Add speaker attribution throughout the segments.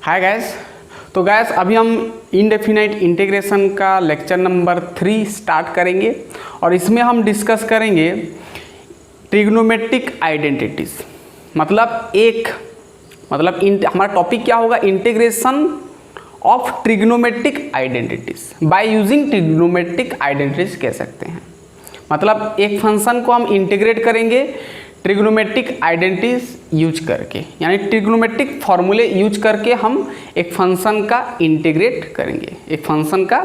Speaker 1: Hi guys. तो gas अभी हम इनडेफिनाइट इंटीग्रेशन का लेक्चर नंबर 3 स्टार्ट करेंगे और इसमें हम डिस्कस करेंगे ट्रिग्नोमेट्रिक आइडेंटिटीज। हमारा टॉपिक क्या होगा, integration of trigonometric identities by using trigonometric identities कह सकते हैं। मतलब एक फंक्शन को हम इंटीग्रेट करेंगे ट्रिग्नोमेट्रिक आइडेंटिटीज यूज करके, यानी ट्रिग्नोमेट्रिक फॉर्मूले यूज करके हम एक फंक्शन का इंटीग्रेट करेंगे, एक फंक्शन का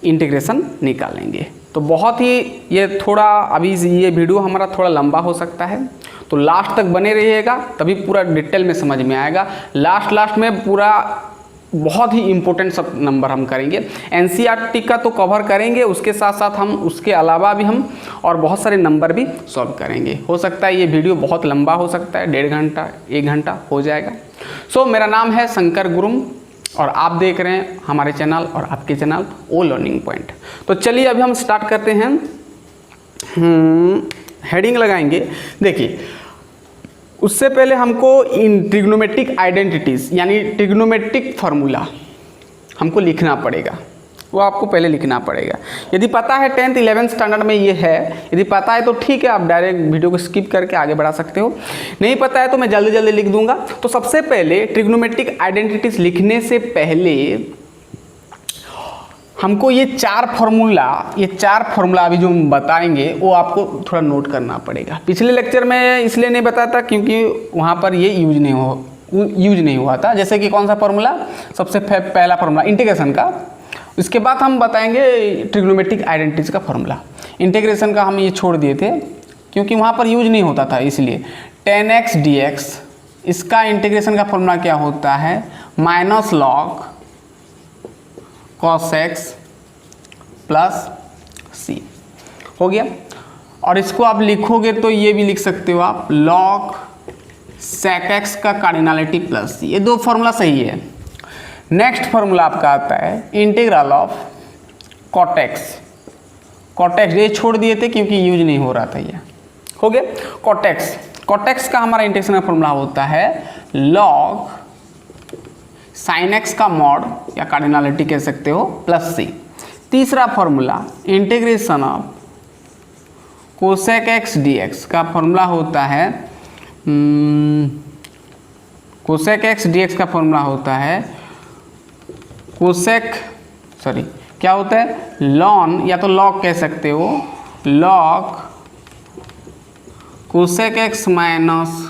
Speaker 1: इंटीग्रेशन निकालेंगे। तो बहुत ही ये थोड़ा अभी ये वीडियो हमारा थोड़ा लंबा हो सकता है, तो लास्ट तक बने रहिएगा तभी पूरा डिटेल में समझ में आएगा। लास्ट में पूरा बहुत ही इम्पोर्टेंट सब नंबर हम करेंगे। एनसीईआरटी का तो कवर करेंगे, उसके साथ साथ हम उसके अलावा भी हम और बहुत सारे नंबर भी सॉल्व करेंगे। हो सकता है ये वीडियो बहुत लंबा हो सकता है, 1.5 घंटा 1 घंटा हो जाएगा। मेरा नाम है शंकर गुरुम और आप देख रहे हैं हमारे चैनल और आपके चैनल ओ लर्निंग पॉइंट। तो चलिए अभी हम स्टार्ट करते हैं। हेडिंग लगाएंगे। देखिए उससे पहले हमको इन ट्रिग्नोमेट्रिक आइडेंटिटीज़ यानी ट्रिग्नोमेट्रिक फार्मूला हमको लिखना पड़ेगा, वो आपको पहले लिखना पड़ेगा। यदि पता है 10th 11th स्टैंडर्ड में ये है, यदि पता है तो ठीक है, आप डायरेक्ट वीडियो को स्किप करके आगे बढ़ा सकते हो। नहीं पता है तो मैं जल्दी जल्दी लिख दूंगा। तो सबसे पहले ट्रिग्नोमेट्रिक आइडेंटिटीज़ लिखने से पहले हमको ये चार फार्मूला अभी जो हम बताएंगे वो आपको थोड़ा नोट करना पड़ेगा। पिछले लेक्चर में इसलिए नहीं बताया था क्योंकि वहाँ पर ये यूज नहीं हुआ था। जैसे कि कौन सा फार्मूला, सबसे पहला फार्मूला इंटीग्रेशन का, इसके बाद हम बताएंगे ट्रिग्नोमेट्रिक आइडेंटिटीज का फार्मूला। इंटीग्रेशन का हम ये छोड़ दिए थे क्योंकि वहाँ पर यूज नहीं होता था, इसलिए 10x dx इसका इंटीग्रेशन का फार्मूला क्या होता है, minus log cos x plus C हो गया। और इसको आप लिखोगे तो ये भी लिख सकते हो आप, log sec x का कार्डिनलिटी प्लस सी। ये दो फार्मूला सही है। नेक्स्ट फार्मूला आपका आता है इंटीग्रल ऑफ cot x। ये छोड़ दिए थे क्योंकि यूज नहीं हो रहा था, ये हो गया। cot x का हमारा इंटीग्रेशन का फार्मूला होता है log sin x का मॉड या कार्डिनलिटी कह सकते हो प्लस सी। तीसरा formula integration of cosec x dx का फार्मूला होता है cosec x dx का फार्मूला होता है क्या होता है, लॉन या तो लॉग कह सकते हो, log cosec x minus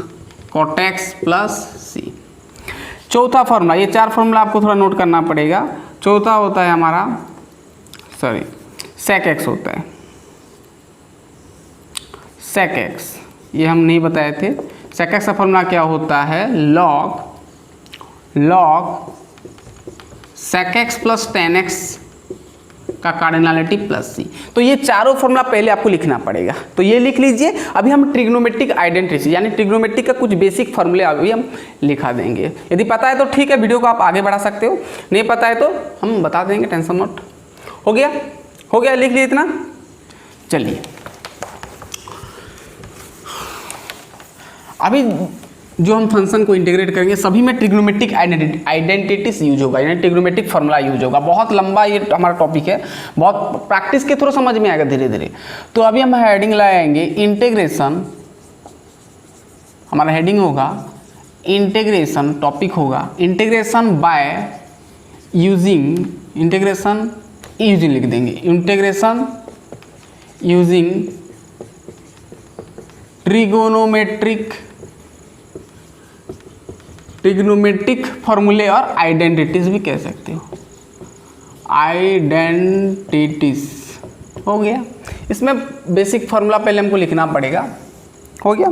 Speaker 1: cot x plus C. चौथा फार्मूला, ये चार फार्मूला आपको थोड़ा नोट करना पड़ेगा। चौथा होता है हमारा sec x होता है, sec x ये हम नहीं बताए थे। sec x का फार्मूला क्या होता है, log sec x plus 10x का कार्डिनलिटी प्लस सी। तो ये चारों फार्मूला पहले आपको लिखना पड़ेगा, तो ये लिख लीजिए। अभी हम ट्रिग्नोमेट्रिक आइडेंटिटी यानी ट्रिग्नोमेट्रिक का कुछ बेसिक फार्मूले अभी हम लिखा देंगे। यदि पता है तो ठीक है, वीडियो को आप आगे बढ़ा सकते हो, नहीं पता है तो हम बता देंगे, टेंशन नॉट। हो गया, लिख लिए इतना। चलिए अभी जो हम फंक्शन को इंटीग्रेट करेंगे सभी में ट्रिग्नोमेट्रिक आइडेंटिटीज यूज होगा, यानी ट्रिग्नोमेट्रिक फार्मूला यूज होगा। बहुत लंबा ये हमारा टॉपिक है, बहुत प्रैक्टिस के थ्रू समझ में आएगा धीरे धीरे। तो अभी हम हेडिंग लगाएंगे इंटीग्रेशन, हमारा हेडिंग होगा इंटीग्रेशन, टॉपिक होगा इंटीग्रेशन बाय यूजिंग, इंटीग्रेशन लिख देंगे, इंटीग्रेशन यूजिंग ट्रिग्नोमेट्रिक फार्मूले और आइडेंटिटीज भी कह सकते हो, आइडेंटिटीज हो गया। इसमें बेसिक फार्मूला पहले हमको लिखना पड़ेगा। हो गया,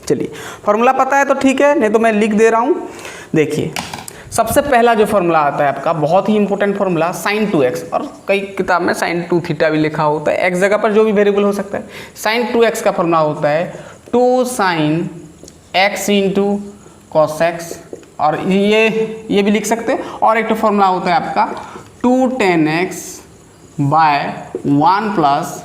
Speaker 1: चलिए फार्मूला पता है तो ठीक है, नहीं तो मैं लिख दे रहा हूँ। देखिए सबसे पहला जो फार्मूला आता है आपका, बहुत ही इंपॉर्टेंट फार्मूला, sin 2x, और कई किताब में sin 2 थीटा भी लिखा होता है, x जगह पर जो भी वेरिएबल हो सकता है। sin 2x का फार्मूला होता है 2 sin x into cos x, और ये भी लिख सकते हो। और एक तो फार्मूला होता है आपका 2 tan x by 1 plus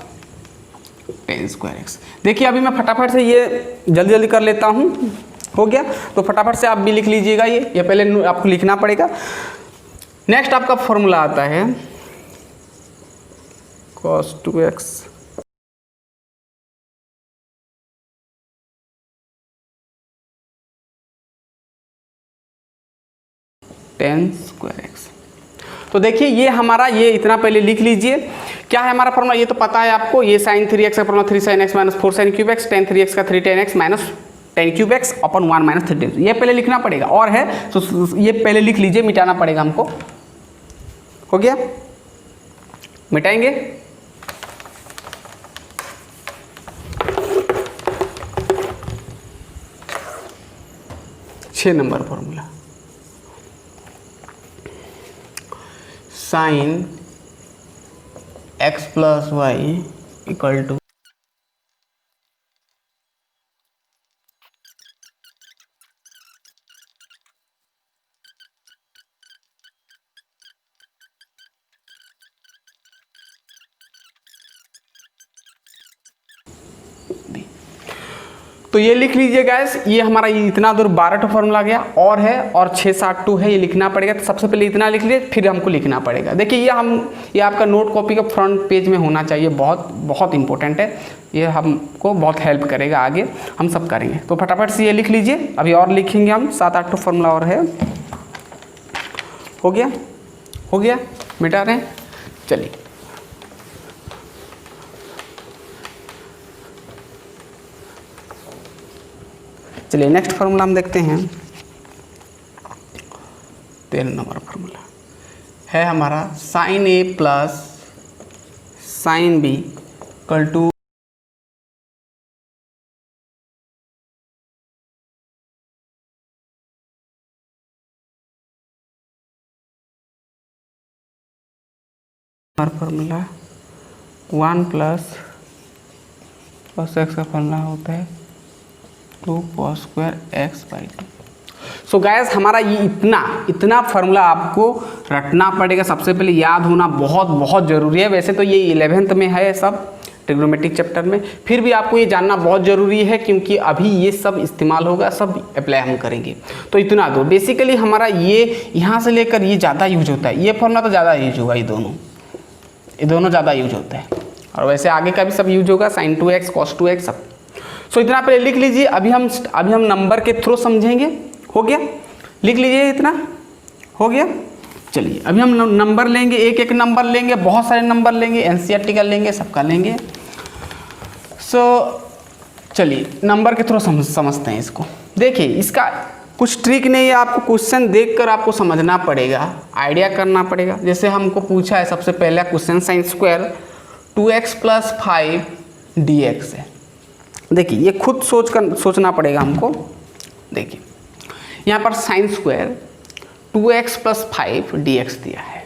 Speaker 1: tan square x। देखिए अभी मैं फटाफट से ये जल्दी कर लेता हूँ। हो गया। तो फटाफट से आप भी लिख लीजिएगा, ये पहले आपको लिखना पड़ेगा। नेक्स्ट आपका फॉर्मूला आता है cos 2x tan square x। तो देखिए ये हमारा, ये इतना पहले लिख लीजिए क्या है हमारा फॉर्मूला, ये तो पता है आपको, ये sin 3x का formula 3 sin x minus 4 sin cube x, tan 3x का 3 tan x minus tan cube x upon 1 minus 3 tan। ये पहले लिखना पड़ेगा, और है तो ये पहले लिख लीजिए, मिटाना पड़ेगा हमको। हो गया, मिटाएंगे। छः number formula, sine x plus Y equal to तो ये लिख लीजिए गैस, ये हमारा इतना दूर 12 फॉर्मूला गया, और है और 6 7 2 है, ये लिखना पड़ेगा। तो सबसे पहले इतना लिख लीजिए, फिर हमको लिखना पड़ेगा। देखिए ये आपका नोट कॉपी का फ्रंट पेज में होना चाहिए, बहुत बहुत इंपॉर्टेंट है, ये हमको बहुत हेल्प करेगा, आगे हम सब करेंगे। तो फटाफट से ये लिख लीजिए, अभी और लिखेंगे हम 7 8 फॉर्मूला और है। हो गया, हो गया, मिटा रहे हैं, चलिए। चलिए नेक्स्ट फार्मूला हम देखते हैं। 13 नंबर फार्मूला है हमारा sine A plus sine B equal to formula 1 plus cos x का फार्मूला होता है 2 cos square x by 2। So गैस हमारा ये इतना फार्मूला आपको रटना पड़ेगा, सबसे पहले याद होना बहुत बहुत ज़रूरी है। वैसे तो ये 11th में है सब ट्रिग्नोमेट्रिक चैप्टर में, फिर भी आपको ये जानना बहुत ज़रूरी है, क्योंकि अभी ये सब इस्तेमाल होगा, सब अप्लाई हम करेंगे। तो इतना दो बेसिकली हमारा ये यहाँ से लेकर ये ज़्यादा यूज होता है, ये फार्मूला तो ज़्यादा यूज होगा, ये दोनों ज़्यादा यूज होता है, और वैसे आगे का भी सब यूज होगा, sin 2x cos 2x सब। सो इतना पहले लिख लीजिए, अभी हम नंबर के थ्रू समझेंगे। हो गया, लिख लीजिए, इतना हो गया। चलिए अभी हम नंबर लेंगे, एक एक नंबर लेंगे, बहुत सारे नंबर लेंगे, एनसीईआरटी का लेंगे, सबका लेंगे। सो चलिए नंबर के थ्रू समझते हैं इसको। देखिए इसका कुछ ट्रिक नहीं है, आपको क्वेश्चन देखकर आपको समझना पड़ेगा, आइडिया करना पड़ेगा। जैसे हमको पूछा है सबसे पहला question, sine square 2x plus 5 dx है। देखिए ये खुद सोचना पड़ेगा हमको। देखिए यहाँ पर sine square 2x plus 5 dx दिया है।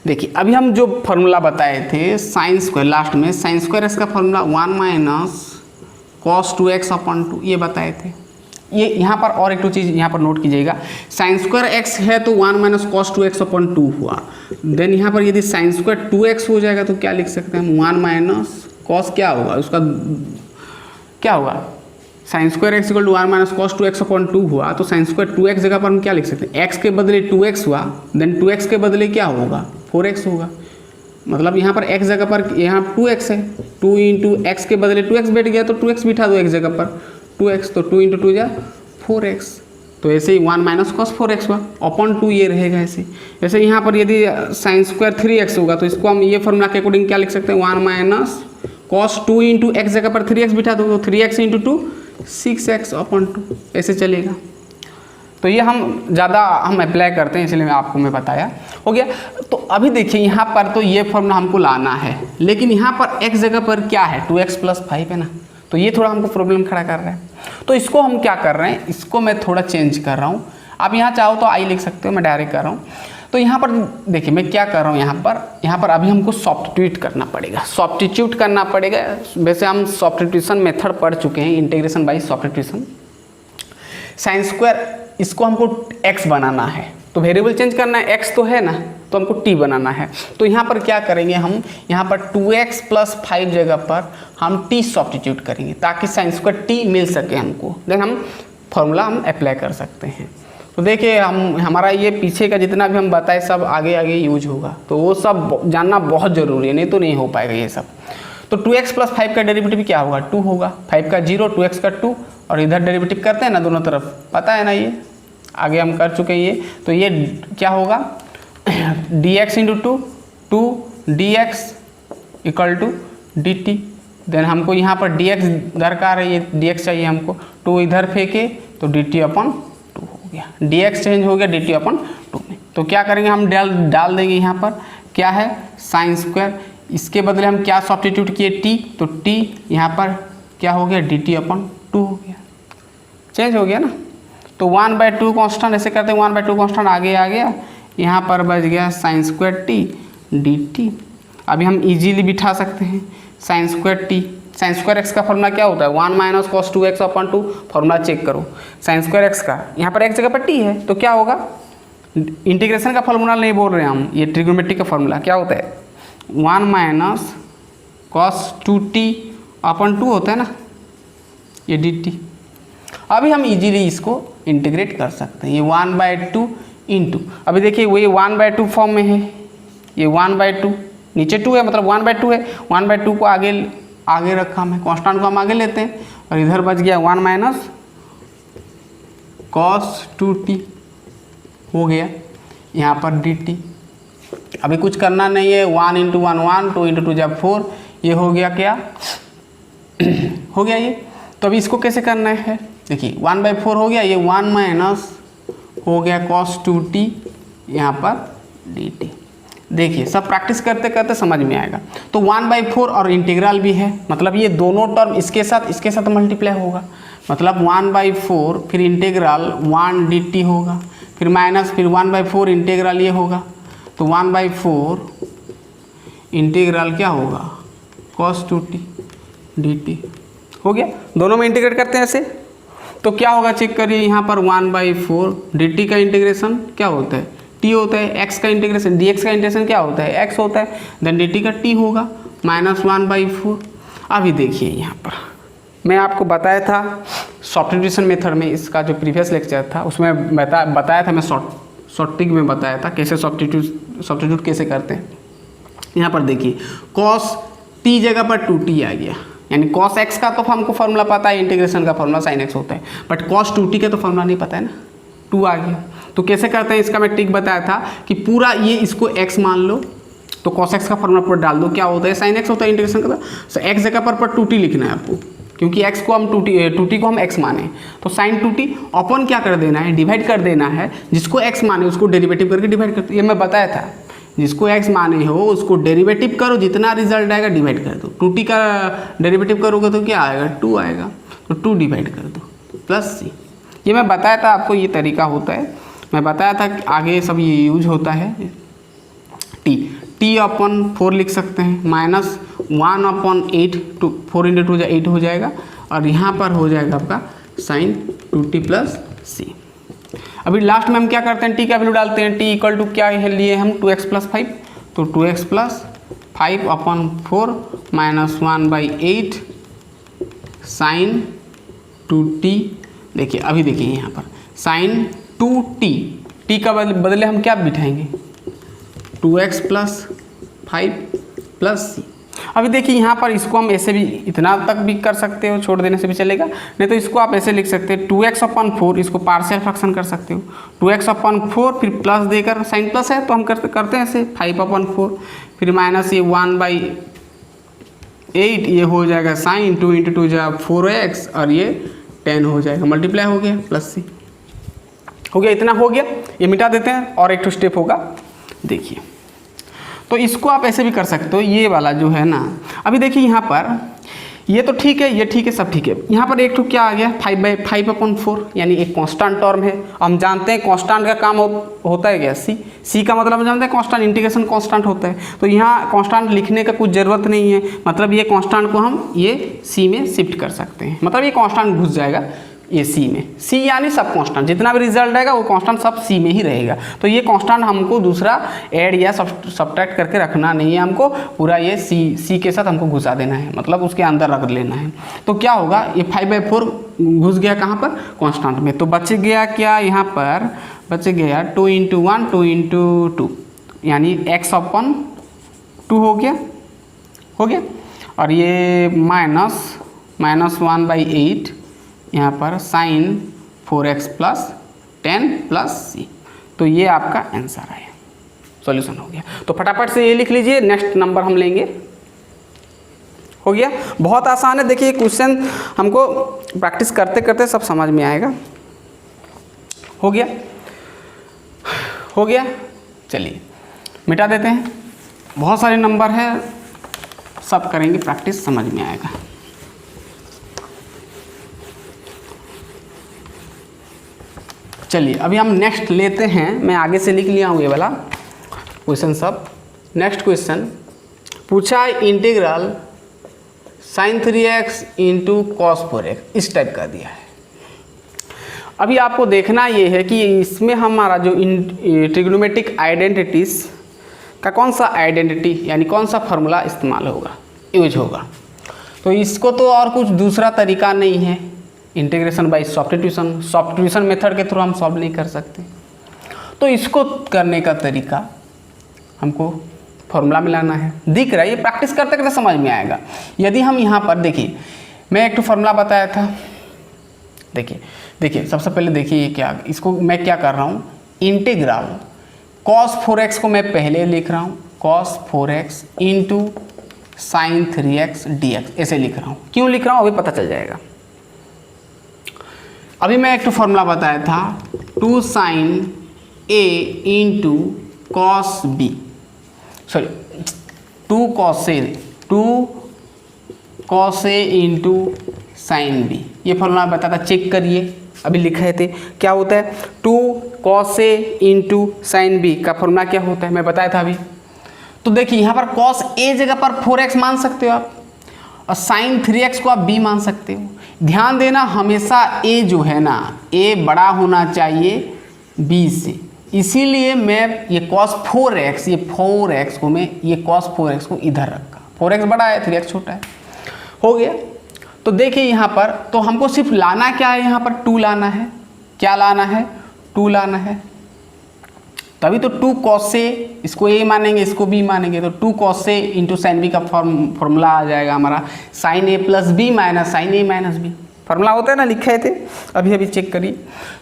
Speaker 1: देखिए अभी हम जो फॉर्मूला बताए थे साइन स्क्वायर, लास्ट में साइन स्क्वायर इसका formula 1 minus cos 2x upon 2 ये बताए थे। ये यहाँ पर और एक तो चीज़ यहाँ पर नोट कीजिएगा, साइन स्क्वायर x है तो 1 माइनस cos 2x अपॉन 2 हुआ। देन यहाँ पर यदि साइन स्क्वायर 2x हो जाएगा तो क्या लिख सकते हैं हम, 1 माइनस cos क्या होगा उसका, क्या होगा, sine square x equal to 1 minus cos 2x upon 2 हुआ, तो साइन स्क्वायर 2x जगह पर हम क्या लिख सकते हैं, x के बदले 2x हुआ, देन 2x के बदले क्या होगा, 4x होगा। मतलब यहाँ पर x जगह पर यहाँ 2x है, 2 इंटू एक्स के बदले 2x बैठ गया तो 2x बिठा दो x जगह पर 2x, तो 2 इंटू 2 जा 4x, तो ऐसे ही 1 माइनस cos 4x हुआ अपॉन 2 ये रहेगा ऐसे। जैसे यहाँ पर यदि साइन स्क्वायर 3x होगा तो इसको हम ये फॉर्मूला के अकॉर्डिंग क्या लिख सकते हैं, 1 माइनस cos 2 इंटू एक्स जगह पर 3x बिठा दो तो 3x इंटू 2 6x अपॉन 2 ऐसे चलेगा। तो ये हम अप्लाई करते हैं, इसलिए मैं बताया। हो गया। तो अभी देखिए यहाँ पर तो ये फॉर्मूला हमको लाना है, लेकिन यहाँ पर x जगह पर क्या है 2x प्लस 5 है ना, तो ये थोड़ा हमको प्रॉब्लम खड़ा कर रहा है। तो इसको हम क्या कर रहे हैं, इसको मैं थोड़ा चेंज कर रहा हूँ। आप यहाँ चाहो तो आई लिख सकते हो, मैं डायरेक्ट कर रहा हूँ। तो यहाँ पर देखिए मैं क्या कर रहा हूँ, यहाँ पर अभी हमको सब्स्टिट्यूट करना पड़ेगा। वैसे हम सब्स्टिट्यूशन मेथड पढ़ चुके हैं, integration by substitution. Sine square इसको हमको x बनाना है, तो वेरिएबल चेंज करना है, x तो है ना, तो हमको t बनाना है। तो यहाँ पर क्या करेंगे हम, यहाँ पर 2x प्लस 5 जगह पर हम t सब्स्टिट्यूट करेंगे ताकि साइन स्क्वायर t मिल सके हमको। देन हम फॉर्मूला हम अप्लाई कर सकते हैं। तो देखिए हमारा ये पीछे का जितना भी हम बताए सब आगे आगे यूज होगा, तो वो सब जानना बहुत ज़रूरी है, नहीं तो नहीं हो पाएगा ये सब। तो 2x + 5 का डेरिवेटिव क्या होगा? 2 होगा। 5 का 0, 2x का 2, और इधर डेरिवेटिव करते हैं ना दोनों तरफ, पता है ना, ये आगे हम कर चुके हैं ये। तो ये क्या होगा? dx × 2 dx = dt। देन हमको यहाँ पर dx दरकार है, ये dx चाहिए हमको, 2 इधर फेंके तो dt/2 हो गया, dx चेंज हो गया dt/2 में। तो क्या करेंगे हम डाल देंगे यहाँ पर क्या है sin², इसके बदले हम क्या सब्स्टिट्यूट किए t, तो t यहाँ पर क्या हो गया dt/2 हो गया, चेंज हो गया ना। तो 1/2 कांस्टेंट ऐसे करते हैं, 1/2 कांस्टेंट आगे आ गया, यहाँ पर बच गया sin² dt। अभी हम इजीली बिठा सकते हैं sin² x का फॉर्मूला क्या होता है? 1 - cos 2x/2। फॉर्मूला चेक करो sin² x का, यहाँ पर एक जगह पर t है तो क्या होगा? इंटीग्रेशन का फॉर्मूला नहीं बोल रहे हैं हम, ये ट्रिग्नोमेट्री का फॉर्मूला क्या होता है? 1 - cos 2t/2 होता है ना, ये dt। अभी हम इजीली इसको इंटीग्रेट कर सकते हैं, ये 1/2 इंटू, अभी देखिए वो ये 1/2 फॉर्म में है, ये 1/2 नीचे 2 है, मतलब 1/2 है, 1/2 को आगे रखा मैं, कांस्टेंट को हम आगे लेते हैं, और इधर बच गया 1 - cos 2t हो गया यहाँ पर dt। अभी कुछ करना नहीं है, 1 × 1 1, 2 × 2 = 4, ये हो गया क्या हो गया ये। तो अभी इसको कैसे करना है? देखिए 1/4 हो गया, ये 1 - हो गया cos 2t यहाँ पर dt। देखिए सब प्रैक्टिस करते करते समझ में आएगा। तो 1/4 और इंटीग्रल भी है, मतलब ये दोनों टर्म इसके साथ मल्टीप्लाई होगा, मतलब 1/4 फिर इंटीग्रल 1 dt होगा, फिर माइनस, फिर 1/4 इंटीग्रल ये होगा, तो 1/4 इंटीग्रल क्या होगा cos 2t dt हो गया। दोनों में इंटीग्रेट करते हैं ऐसे, तो क्या होगा चेक करिए, यहाँ पर 1/4 dt का इंटीग्रेशन क्या होता है? t होता है। x का इंटीग्रेशन dx का इंटीग्रेशन क्या होता है? x होता है। देन dt का t होगा -1/4। अभी देखिए यहाँ पर मैं आपको बताया था सब्स्टिट्यूशन मेथड में, इसका जो प्रीवियस लेक्चर था उसमें बताया था, मैं शॉर्ट ट्रिक में बताया था कैसे सब्स्टिट्यूट कैसे करते हैं। यहाँ पर देखिए cos t जगह पर 2t आ गया, यानी cos x का तो हमको फॉर्मूला पता है, इंटीग्रेशन का फॉर्मूला sin x होता है, बट cos 2t का तो फॉर्मूला नहीं पता है ना, 2 आ गया। तो कैसे करते हैं इसका मैं ट्रिक बताया था कि पूरा ये इसको x मान लो, तो cos x का फॉर्मूला पर डाल दो, क्या होता है sin x होता है इंटीग्रेशन का। तो x जगह पर 2t लिखना है आपको, क्योंकि x को हम 2t को हम x माने, तो sin 2t अपन क्या कर देना है, डिवाइड कर देना है, जिसको x माने उसको डेरिवेटिव करके डिवाइड कर, ये मैं बताया था, जिसको x माने हो उसको डेरिवेटिव करो, जितना रिजल्ट आएगा डिवाइड कर दो। 2t का डेरिवेटिव करोगे तो क्या आएगा 2 आएगा, तो 2 डिवाइड कर दो प्लस c। ये मैं बताया था आपको, ये तरीका होता है, मैं बताया था कि आगे सब ये यूज होता है। t/4 लिख सकते हैं, -1/8, 4 × 2 = 8 हो जाएगा, और यहाँ पर हो जाएगा आपका sin 2t + c। अभी लास्ट में हम क्या करते हैं, t का वैल्यू डालते हैं, t = क्या है लिए हम 2x + 5, तो 2x + 5/4 -1/8 sin 2t। देखिए अभी देखिए यहाँ पर sin 2t, t का बदले हम क्या बिठाएंगे 2x + 5 + c। अभी देखिए यहाँ पर इसको हम ऐसे भी इतना तक भी कर सकते हो, छोड़ देने से भी चलेगा, नहीं तो इसको आप ऐसे लिख सकते हैं 2x/4, इसको पार्शियल फ्रैक्शन कर सकते हो, 2x/4 फिर प्लस देकर, साइन प्लस है तो हम करते हैं ऐसे 5/4, फिर माइनस ये 1/8, ये हो जाएगा साइन 2 × 2 = 4x, और ये 10 हो जाएगा, मल्टीप्लाई हो गया प्लस c हो गया। इतना हो गया, ये मिटा देते हैं, और एक स्टेप होगा देखिए। तो इसको आप ऐसे भी कर सकते हो, ये वाला जो है ना, अभी देखिए यहाँ पर ये तो ठीक है, ये ठीक है, सब ठीक है। यहाँ पर एक तो क्या आ गया 5/4, यानी एक कांस्टेंट टर्म है। हम जानते हैं कांस्टेंट का काम होता है क्या, सी का मतलब हम जानते हैं कांस्टेंट, इंटीग्रेशन कांस्टेंट होता है, तो यहाँ कांस्टेंट लिखने का कुछ ज़रूरत नहीं है, मतलब ये कांस्टेंट को हम ये सी में शिफ्ट कर सकते हैं, मतलब ये कांस्टेंट घुस जाएगा ये सी में, सी यानी सब कांस्टेंट, जितना भी रिजल्ट आएगा वो कांस्टेंट सब सी में ही रहेगा। तो ये कांस्टेंट हमको दूसरा ऐड या सब्ट्रैक्ट करके रखना नहीं है, हमको पूरा ये सी के साथ हमको घुसा देना है, मतलब उसके अंदर रख लेना है। तो क्या होगा, ये 5/4 घुस गया कहाँ पर, कांस्टेंट में। तो बच गया क्या, यहाँ पर बच गया 2 × 1 2 × 2 यानी x/2 हो गया, और ये -1/8 यहाँ पर sin 4x + 10 + c। तो ये आपका आंसर है, सॉल्यूशन हो गया। तो फटाफट से ये लिख लीजिए, नेक्स्ट नंबर हम लेंगे। हो गया, बहुत आसान है। देखिए क्वेश्चन हमको प्रैक्टिस करते करते सब समझ में आएगा। हो गया, चलिए मिटा देते हैं। बहुत सारे नंबर है, सब करेंगे प्रैक्टिस, समझ में आएगा। चलिए अभी हम नेक्स्ट लेते हैं। मैं आगे से लिख लिया हूँ ये वाला क्वेश्चन सब। नेक्स्ट क्वेश्चन पूछा, integral sin 3x × cos 4x, इस टाइप का दिया है। अभी आपको देखना ये है कि इसमें हमारा जो ट्रिग्नोमेट्रिक आइडेंटिटीज का कौन सा आइडेंटिटी यानी कौन सा फार्मूला इस्तेमाल होगा, यूज होगा। तो इसको तो और कुछ दूसरा तरीका नहीं है, इंटीग्रेशन बाय सब्स्टिट्यूशन मेथड के थ्रू हम सॉल्व नहीं कर सकते। तो इसको करने का तरीका हमको फॉर्मूला मिलाना है। दिख रहा है, ये प्रैक्टिस करते करते समझ में आएगा। यदि हम यहाँ पर देखिए, मैं एक तो फॉर्मूला बताया था, देखिए सबसे पहले देखिए क्या, इसको मैं क्या कर रहा हूँ, इंटीग्रल cos 4x को मैं पहले लिख रहा हूँ, cos 4x × sin 3x dx, ऐसे लिख रहा हूँ। क्यों लिख रहा हूँ अभी पता चल जाएगा। अभी मैं एक तो फॉर्मूला बताया था, 2 sin a × cos b, sorry 2 cos a × sin b, ये फॉर्मूला बताया था। चेक करिए, अभी लिखे थे क्या होता है, 2 cos a × sin b का फॉर्मूला क्या होता है मैं बताया था अभी। तो देखिए यहाँ पर cos a जगह पर 4x मान सकते हो आप, और sin 3x को आप b मान सकते हो। ध्यान देना, हमेशा a जो है ना, a बड़ा होना चाहिए b से, इसीलिए मैं ये cos 4x, ये 4x को मैं ये cos 4x को इधर रखा, 4x बड़ा है 3x छोटा है। हो गया। तो देखिए यहाँ पर तो हमको सिर्फ लाना क्या है, यहाँ पर 2 लाना है। क्या लाना है, 2 लाना है। तभी तो 2 cos a, इसको a मानेंगे, इसको b मानेंगे, तो 2 cos a × sin b का फॉर्मूला आ जाएगा हमारा sin a + b - sin a - b। Formula होता है ना, लिखे थे अभी चेक करिए।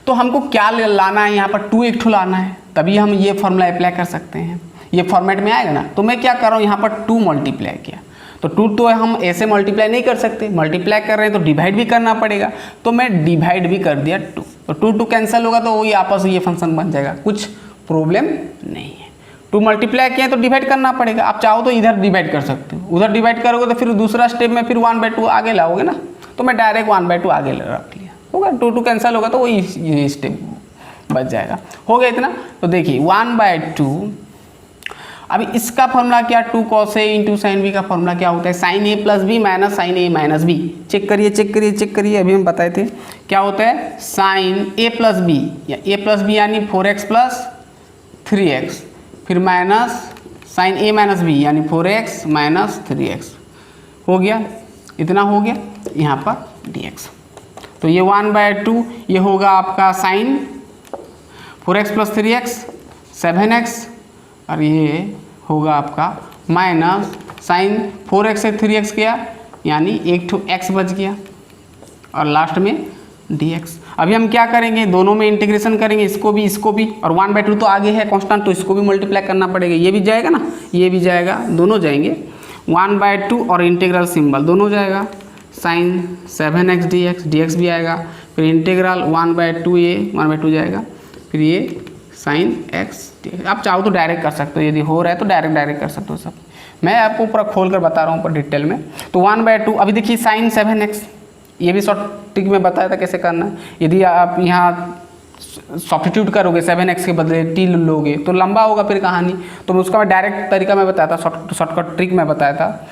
Speaker 1: तो हमको क्या लाना है, यहाँ पर 2 एक ठो लाना है, तभी हम ये फॉर्मूला अप्लाई कर सकते हैं। ये फॉर्मेट में आएगा ना। तो मैं क्या कर रहा हूँ, यहाँ पर 2 मल्टीप्लाई किया, तो 2 तो हम ऐसे मल्टीप्लाई नहीं कर सकते, मल्टीप्लाई कर रहे हैं तो डिवाइड भी करना पड़ेगा, तो मैं डिवाइड भी कर दिया 2। तो 2 कैंसिल होगा तो वही आपस में ये फंक्शन बन जाएगा, कुछ प्रॉब्लम नहीं है। 2 मल्टीप्लाई किए तो डिवाइड करना पड़ेगा। आप चाहो तो इधर डिवाइड कर सकते हो, उधर डिवाइड करोगे तो फिर दूसरा स्टेप में फिर 1/2 आगे लाओगे ना, तो मैं डायरेक्ट 1/2 आगे रख लिया, होगा 2 कैंसिल होगा तो वही स्टेप बच जाएगा। हो गया इतना। तो देखिए 1/2, अभी इसका फॉर्मूला क्या, 2 cos a × sin b का फॉर्मूला क्या होता है, sin a + b - sin a - b। Check करिए, अभी हम बताए थे क्या होता है, sin a + b, या a + b यानी 4x + 3x, फिर माइनस sin a - b यानी 4x - 3x। हो गया, इतना हो गया यहाँ पर dx। तो ये 1/2 ये होगा आपका sin 4x + 3x 7x, और ये होगा आपका माइनस sin 4x से 3x गया यानी एक ठो x बच गया, और लास्ट में dx। अभी हम क्या करेंगे, दोनों में इंटीग्रेशन करेंगे, इसको भी, और 1/2 तो आगे है कांस्टेंट, तो इसको भी मल्टीप्लाई करना पड़ेगा। ये भी जाएगा ना, ये भी जाएगा, दोनों जाएंगे। 1/2 और इंटीग्रल सिंबल दोनों जाएगा, sin 7x dx भी आएगा, फिर इंटीग्रल 1/2 ये 1/2 जाएगा, फिर ये sin x dx। आप चाहो तो डायरेक्ट कर सकते हो, यदि हो रहा है तो डायरेक्ट कर सकते हो सब। मैं आपको पूरा खोल कर बता रहा हूँ पर डिटेल में। तो 1/2, अभी देखिए sin 7x, ये भी शॉर्ट ट्रिक में बताया था कैसे करना है। यदि आप यहाँ सब्स्टिट्यूट करोगे 7x के बदले t लोगे तो लंबा होगा फिर कहानी, तो उसका मैं डायरेक्ट तरीका में बताया था, शॉर्टकट ट्रिक में बताया था।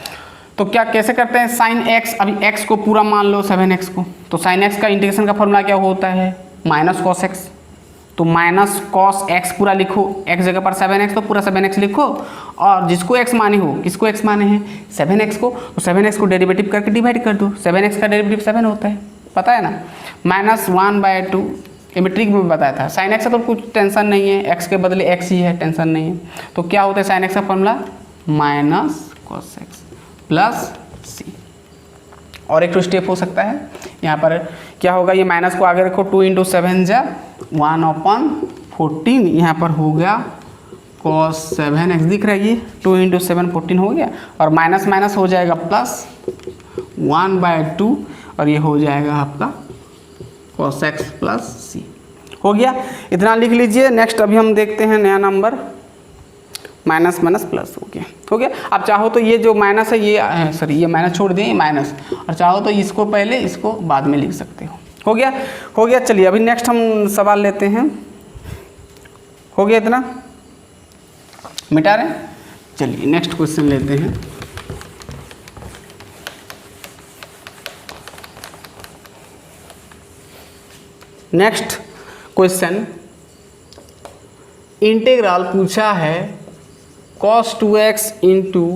Speaker 1: तो क्या कैसे करते हैं, साइन एक्स, अभी एक्स को पूरा मान लो 7x को, तो साइन एक्स का इंटीग्रेशन का फॉर्मूला क्या होता है, माइनस कॉस एक्स। तो माइनस कॉस एक्स पूरा लिखो, x जगह पर 7x तो पूरा 7x लिखो, और जिसको x माने हो, किसको x माने हैं 7x को, तो 7x को डेरिवेटिव करके डिवाइड कर दो, 7x का डेरिवेटिव 7 होता है, पता है ना, -1/2 ये मेट्रिक में बताया था। साइन एक्स का तो कुछ टेंशन नहीं है, x के बदले x ही है, टेंशन नहीं है। तो क्या होता है साइन एक्स का formula, minus cos X plus C. और एक तो स्टेप हो सकता है, यहाँ पर क्या होगा, ये माइनस को आगे रखो, 2 × 7 जा 1/14, यहाँ पर हो गया cos 7x, दिख रहा है ये 2 × 7 14 हो गया, और माइनस माइनस हो जाएगा प्लस 1/2, और ये हो जाएगा आपका cos x प्लस सी। हो गया, इतना लिख लीजिए। नेक्स्ट अभी हम देखते हैं नया नंबर, माइनस माइनस प्लस हो गया, हो गया। अब चाहो तो ये जो माइनस है ये सॉरी ये माइनस छोड़ दिए, माइनस, और चाहो तो इसको पहले इसको बाद में लिख सकते हो गया, हो गया। चलिए अभी नेक्स्ट हम सवाल लेते हैं, हो गया इतना, मिटा रहे हैं। चलिए नेक्स्ट क्वेश्चन लेते हैं। नेक्स्ट क्वेश्चन, इंटीग्रल पूछा है cos 2x into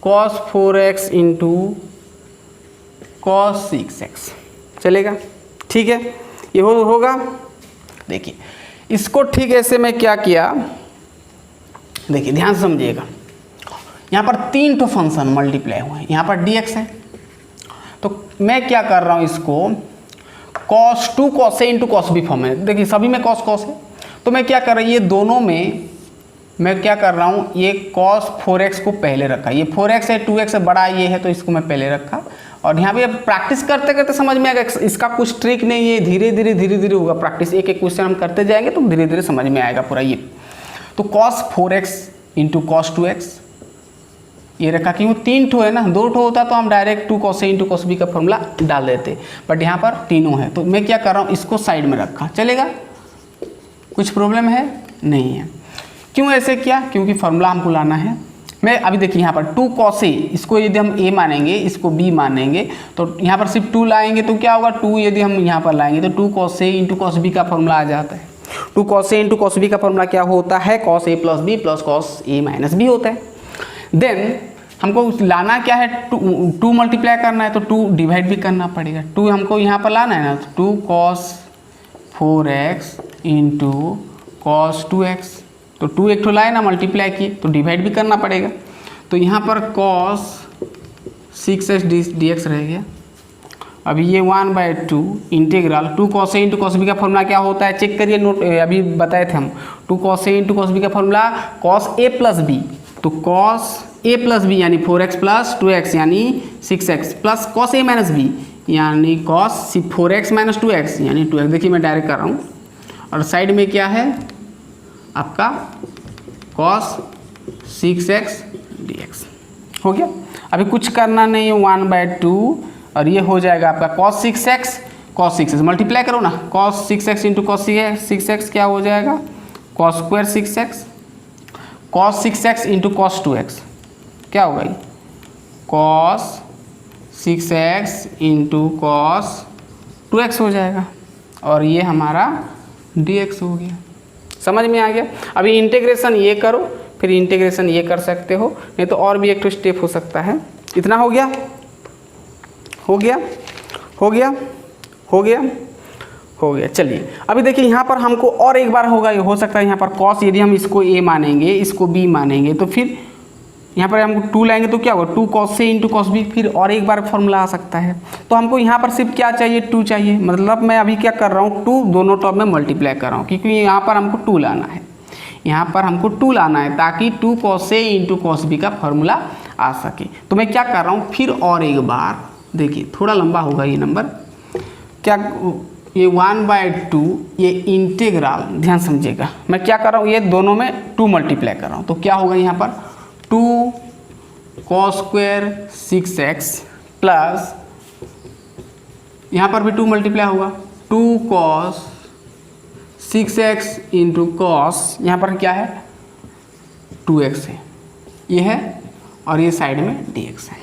Speaker 1: cos 4x into cos 6x, चलेगा, ठीक है, ये होगा। देखिए इसको ठीक ऐसे में क्या किया, देखिए ध्यान से समझिएगा, यहाँ पर 3 फंक्शन मल्टीप्लाई हुए हैं, यहाँ पर dx है, तो मैं क्या कर रहा हूँ, इसको cos 2 cos a into cos b form में, देखिए सभी में cos cos है, तो मैं क्या कर रहा हूँ, ये दोनों में मैं क्या कर रहा हूँ, ये cos 4x को पहले रखा, ये 4x है, 2x से बड़ा ये है, तो इसको मैं पहले रखा। और यहाँ पे प्रैक्टिस करते करते समझ में आएगा, इसका कुछ ट्रिक नहीं है, धीरे धीरे होगा प्रैक्टिस, एक एक क्वेश्चन हम करते जाएंगे तो धीरे धीरे समझ में आएगा पूरा ये। तो cos 4x into cos 2x ये रखा, क्यों 3 है ना, 2 होता तो हम direct 2 cos a into cos b का फॉर्मूला डाल देते, बट यहाँ पर तीनों है, तो मैं क्या कर रहा हूँ, इसको साइड में रखा, चलेगा, कुछ प्रॉब्लम है नहीं है। क्यों ऐसे किया, क्योंकि फॉर्मूला हमको लाना है। मैं अभी देखिए यहाँ पर 2 cos a, इसको यदि हम a मानेंगे, इसको b मानेंगे, तो यहाँ पर सिर्फ 2 लाएंगे तो क्या होगा, 2 यदि हम यहाँ पर लाएंगे तो 2 cos a into cos b का फॉर्मूला आ जाता है। 2 cos a into cos b का फॉर्मूला क्या होता है, cos a plus b plus cos a minus b होता है। देन हमको लाना क्या है, 2 मल्टीप्लाई करना है, तो 2 डिवाइड भी करना पड़ेगा, 2 हमको यहाँ पर लाना है ना, तो 2 cos 4x into cos 2x, तो 2 एक ठो लाए ना, मल्टीप्लाई किए, तो डिवाइड भी करना पड़ेगा, तो यहाँ पर cos 6x dx रह गया। अभी ये 1/2 integral 2 cos a into cos b का फॉर्मूला क्या होता है, चेक करिए, नोट अभी बताए थे हम, 2 cos a into cos b का formula cos a plus b, तो cos a प्लस b यानी 4x प्लस 2x यानी 6x plus cos a minus b यानी cos 4x माइनस 2x यानी 2x। देखिए मैं डायरेक्ट कर रहा हूँ, और साइड में क्या है आपका cos 6x dx, हो गया। अभी कुछ करना नहीं है, 1/2, और ये हो जाएगा आपका cos 6x मल्टीप्लाई करो ना, cos 6x into cos 6x क्या हो जाएगा, cos square 6x, cos 6x into cos 2x क्या होगा, ये cos 6x into cos 2x हो जाएगा, और ये हमारा dx हो गया। समझ में आ गया। अभी इंटीग्रेशन ये करो, फिर इंटीग्रेशन ये कर सकते हो, नहीं तो और भी एक तो स्टेप हो सकता है। इतना हो गया, हो गया, हो गया, हो गया, हो गया। चलिए अभी देखिए यहाँ पर हमको और एक बार होगा, ये हो सकता है यहाँ पर cos, यदि हम इसको a मानेंगे, इसको b मानेंगे, तो फिर यहाँ पर हमको 2 लाएंगे तो क्या होगा, 2 cos a into cos b, फिर और एक बार फॉर्मूला आ सकता है। तो हमको यहाँ पर सिर्फ क्या चाहिए, 2 चाहिए, मतलब मैं अभी क्या कर रहा हूँ, 2 दोनों टर्म में मल्टीप्लाई कर रहा हूँ, क्योंकि यहाँ पर हमको 2 लाना है, यहाँ पर हमको 2 लाना है, ताकि 2 cos a into cos b का फॉर्मूला आ सके। तो मैं क्या कर रहा हूँ, फिर और एक बार, देखिए थोड़ा लंबा होगा ये नंबर, क्या ये 1/2 ये इंटीग्रल, ध्यान समझिएगा, मैं क्या कर रहा हूँ, ये दोनों में 2 मल्टीप्लाई कर रहा हूँ, तो क्या होगा यहाँ पर 2 cos स्क्वायर 6x प्लस, यहाँ पर भी 2 मल्टीप्लाई होगा, 2 cos 6x इंटू cos, यहाँ पर क्या है 2x है, ये है और ये साइड में dx है।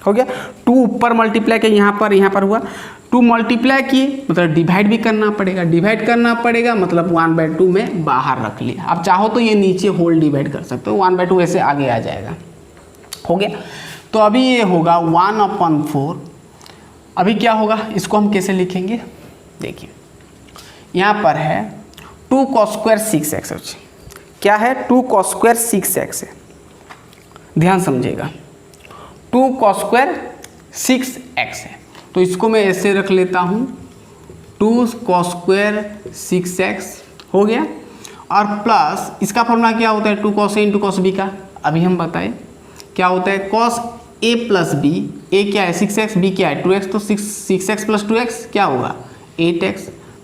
Speaker 1: हो गया। 2 ऊपर मल्टीप्लाई किया, यहाँ पर हुआ 2 मल्टीप्लाई किए, मतलब डिवाइड भी करना पड़ेगा, डिवाइड करना पड़ेगा मतलब 1/2 में बाहर रख लिया। अब चाहो तो ये नीचे होल डिवाइड कर सकते हो, 1/2 ऐसे आगे आ जाएगा। हो गया। तो अभी ये होगा 1/4। अभी क्या होगा, इसको हम कैसे लिखेंगे, देखिए यहाँ पर है 2 cos² 6x। क्या है, 2 cos² 6x है, ध्यान समझिएगा, 2 cos² 6x है। तो इसको मैं ऐसे रख लेता हूँ 2 cos² 6x हो गया। और प्लस इसका फॉर्मूला क्या होता है, 2 cos A × cos B का, अभी हम बताएं क्या होता है, cos A + B, A क्या है 6x, B क्या है 2x, तो 6x + 2x क्या होगा 8x,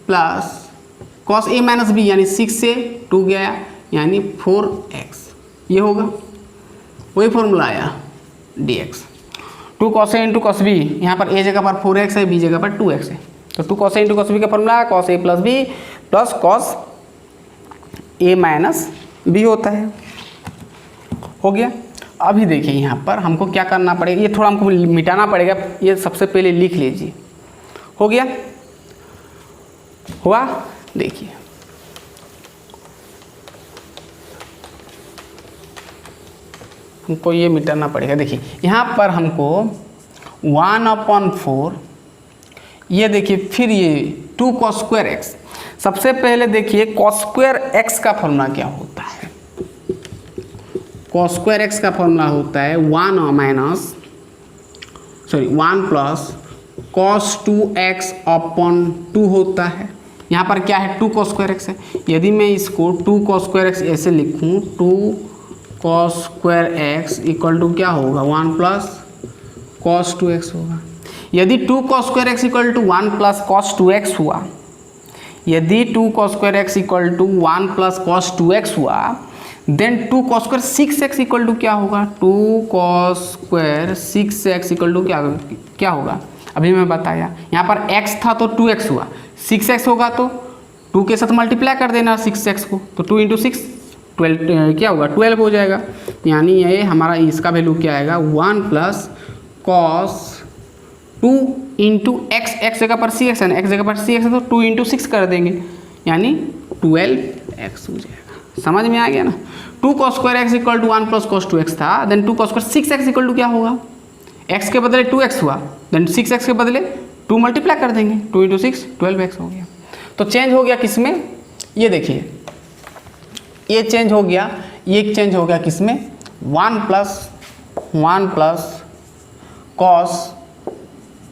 Speaker 1: plus cos A - B यानी 6 से 2 गया यानी 4x, ये होगा, वही फॉर्मूला आया dx। 2 cos A × cos B, यहाँ पर A जगह पर 4x है, B जगह पर 2x है, तो 2 cos A × cos B का formula cos A + B plus cos A - B होता है। हो गया। अभी देखिए यहाँ पर हमको क्या करना पड़ेगा, ये थोड़ा हमको मिटाना पड़ेगा, ये सबसे पहले लिख लीजिए। हो गया, हुआ, देखिए हमको ये मिटाना पड़ेगा। देखिए यहाँ पर हमको 1/4, ये देखिए फिर ये 2 cos² x। सबसे पहले देखिए cos² x का फॉर्मूला क्या होता है, cos² x का फॉर्मूला होता है 1 प्लस cos 2x/2 होता है। यहाँ पर क्या है 2 cos² x है, यदि मैं इसको 2 cos² x ऐसे लिखूँ, 2 cos² x = क्या होगा 1 प्लस cos 2x होगा। यदि 2 cos² x = 1 plus cos 2x हुआ, यदि 2 cos² x = 1 plus cos 2x हुआ, देन 2 cos² 6x = क्या होगा, 2 cos² 6x = क्या होगा, अभी मैं बताया, यहाँ पर x था तो 2x हुआ, 6x होगा तो 2 के साथ मल्टीप्लाई कर देना 6x को, तो 2 × 6 12 क्या होगा 12 हो जाएगा। यानी ये हमारा इसका वैल्यू क्या आएगा 1 प्लस cos 2 × x, x जगह पर 6x है ना, x जगह पर 6x है तो 2 × 6 कर देंगे यानी 12x हो जाएगा। समझ में आ गया ना। 2 cos² x = 1 plus cos 2x था, देन 2 cos² 6x = क्या होगा, x के बदले 2x हुआ, देन 6x के बदले 2 मल्टीप्लाई कर देंगे, 2 × 6 12x हो गया। तो चेंज हो गया किसमें, ये देखिए ये चेंज हो गया, ये चेंज हो गया किसमें 1 प्लस cos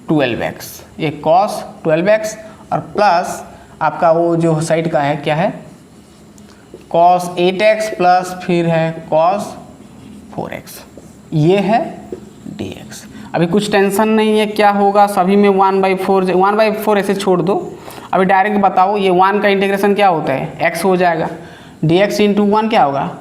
Speaker 1: 12x, ये cos 12x और प्लस आपका वो जो साइड का है क्या है cos 8x प्लस फिर है cos 4x, ये है dx। अभी कुछ टेंशन नहीं है, क्या होगा सभी में 1/4 ऐसे छोड़ दो। अभी डायरेक्ट बताओ ये 1 का इंटीग्रेशन क्या होता है x हो जाएगा, dx × 1 क्या होगा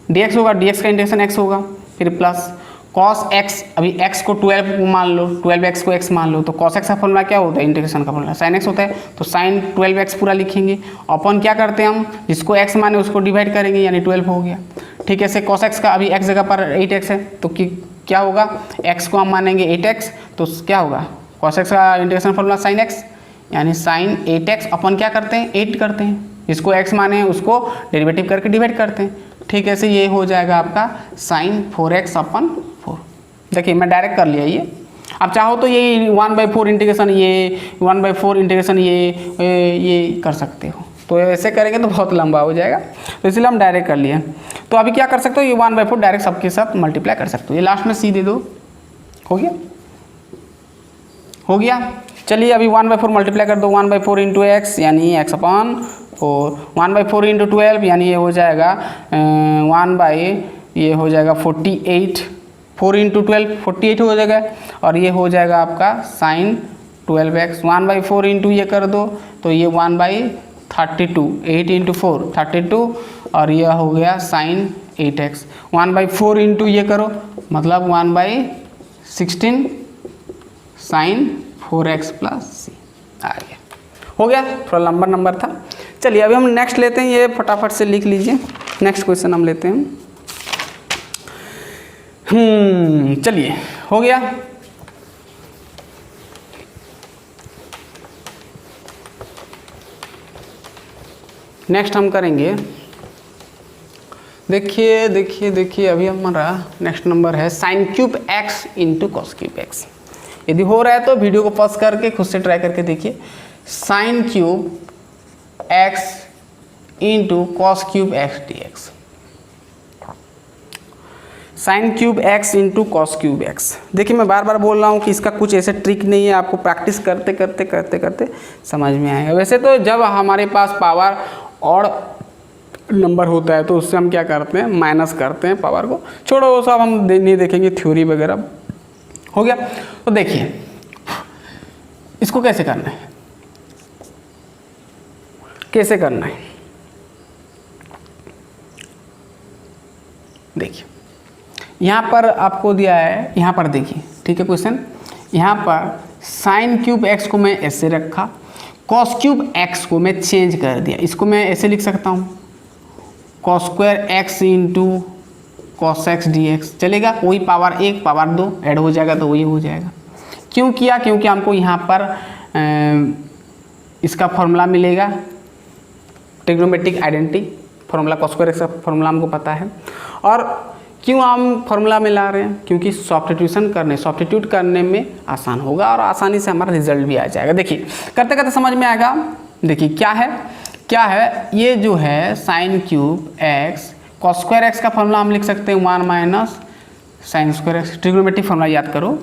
Speaker 1: dx होगा, dx का इंटीग्रेशन x होगा, फिर प्लस cos x, अभी x को 12 मान लो, 12x को x मान लो, तो cos x का फॉर्मूला क्या होता है, इंटीग्रेशन का फॉर्मूला sin x होता है, तो sin 12x पूरा लिखेंगे, अपन क्या करते हैं हम जिसको x माने उसको डिवाइड करेंगे यानी 12 हो गया। ठीक है, ऐसे cos x का अभी x जगह पर 8x है तो क्या होगा, x को हम मानेंगे 8x तो क्या होगा cos x का इंटीग्रेशन फॉर्मूला sin x यानी sin 8x, अपन क्या करते हैं 8 करते हैं, जिसको x माने उसको डेरिवेटिव करके डिवाइड करते हैं। ठीक है, ऐसे ये हो जाएगा आपका sin 4x/4। देखिए मैं डायरेक्ट कर लिया ये। अब चाहो तो ये 1/4 इंटीग्रेशन ये 1/4 इंटीग्रेशन ये कर सकते हो, तो ऐसे करेंगे तो बहुत लंबा हो जाएगा, तो इसलिए हम डायरेक्ट कर लिए। तो अभी क्या कर सकते हो, ये 1/4 डायरेक्ट सबके साथ मल्टीप्लाई कर सकते हो, ये लास्ट में c दे दो, हो गया। चलिए अभी 1/4 मल्टीप्लाई कर दो, 1/4 × x यानी x/4, 1/4 × 12 यानी ये हो जाएगा 1 हो जाएगा 48, 4 × 12 48 हो जाएगा, और ये हो जाएगा आपका sin 12x। 1/4 × ये कर दो तो ये 1/32, 8 × 4 32, और यह हो गया sin 8x। 1/4 × ये करो मतलब 1/16 sin 4x + c आ गया, हो गया। थोड़ा लंबा नंबर था। चलिए अभी हम नेक्स्ट लेते हैं, ये फटाफट से लिख लीजिए। नेक्स्ट क्वेश्चन हम लेते हैं। चलिए हो गया। नेक्स्ट हम करेंगे, देखिए देखिए देखिए, अभी हमारा नेक्स्ट नंबर है sine cube x into cos cube x. यदि हो रहा है तो वीडियो को पॉज करके खुद से ट्राई करके देखिए। Sine cube x into cos cube x D x. Sine cube x into cos cube x. देखिए मैं बार बार बोल रहा हूँ कि इसका कुछ ऐसे ट्रिक नहीं है, आपको प्रैक्टिस करते करते करते करते समझ में आएगा। वैसे तो जब हमारे पास पावर और नंबर होता है तो उससे हम क्या करते हैं, माइनस करते हैं पावर को। छोड़ो वो सब हम नहीं देखेंगे, थ्योरी वगैरह हो गया। तो देखिए इसको कैसे करना है, कैसे करना है। देखिए यहाँ पर आपको दिया है, यहाँ पर देखिए, ठीक है क्वेश्चन। यहाँ पर साइन क्यूब एक्स को मैं ऐसे रखा, कॉस क्यूब एक्स को मैं चेंज कर दिया। इसको मैं ऐसे लिख सकता हूँ, cos square x into cos X D x. चलेगा, वही पावर 1 पावर 2 ऐड हो जाएगा तो वही हो जाएगा। क्यों किया, क्योंकि हमको यहाँ पर इसका फॉर्मूला मिलेगा, trigonometric identity formula, cos square X का फॉर्मूला हमको पता है। और क्यों हम फॉर्मूला में ला रहे हैं, क्योंकि सब्स्टिट्यूट करने में आसान होगा और आसानी से हमारा रिजल्ट भी आ जाएगा। देखिए करते करते समझ में आएगा। देखिए क्या है ये जो है sine cube x, cos square X का फॉर्मूला हम लिख सकते हैं 1 minus sign square x, trigonometric formula याद करो,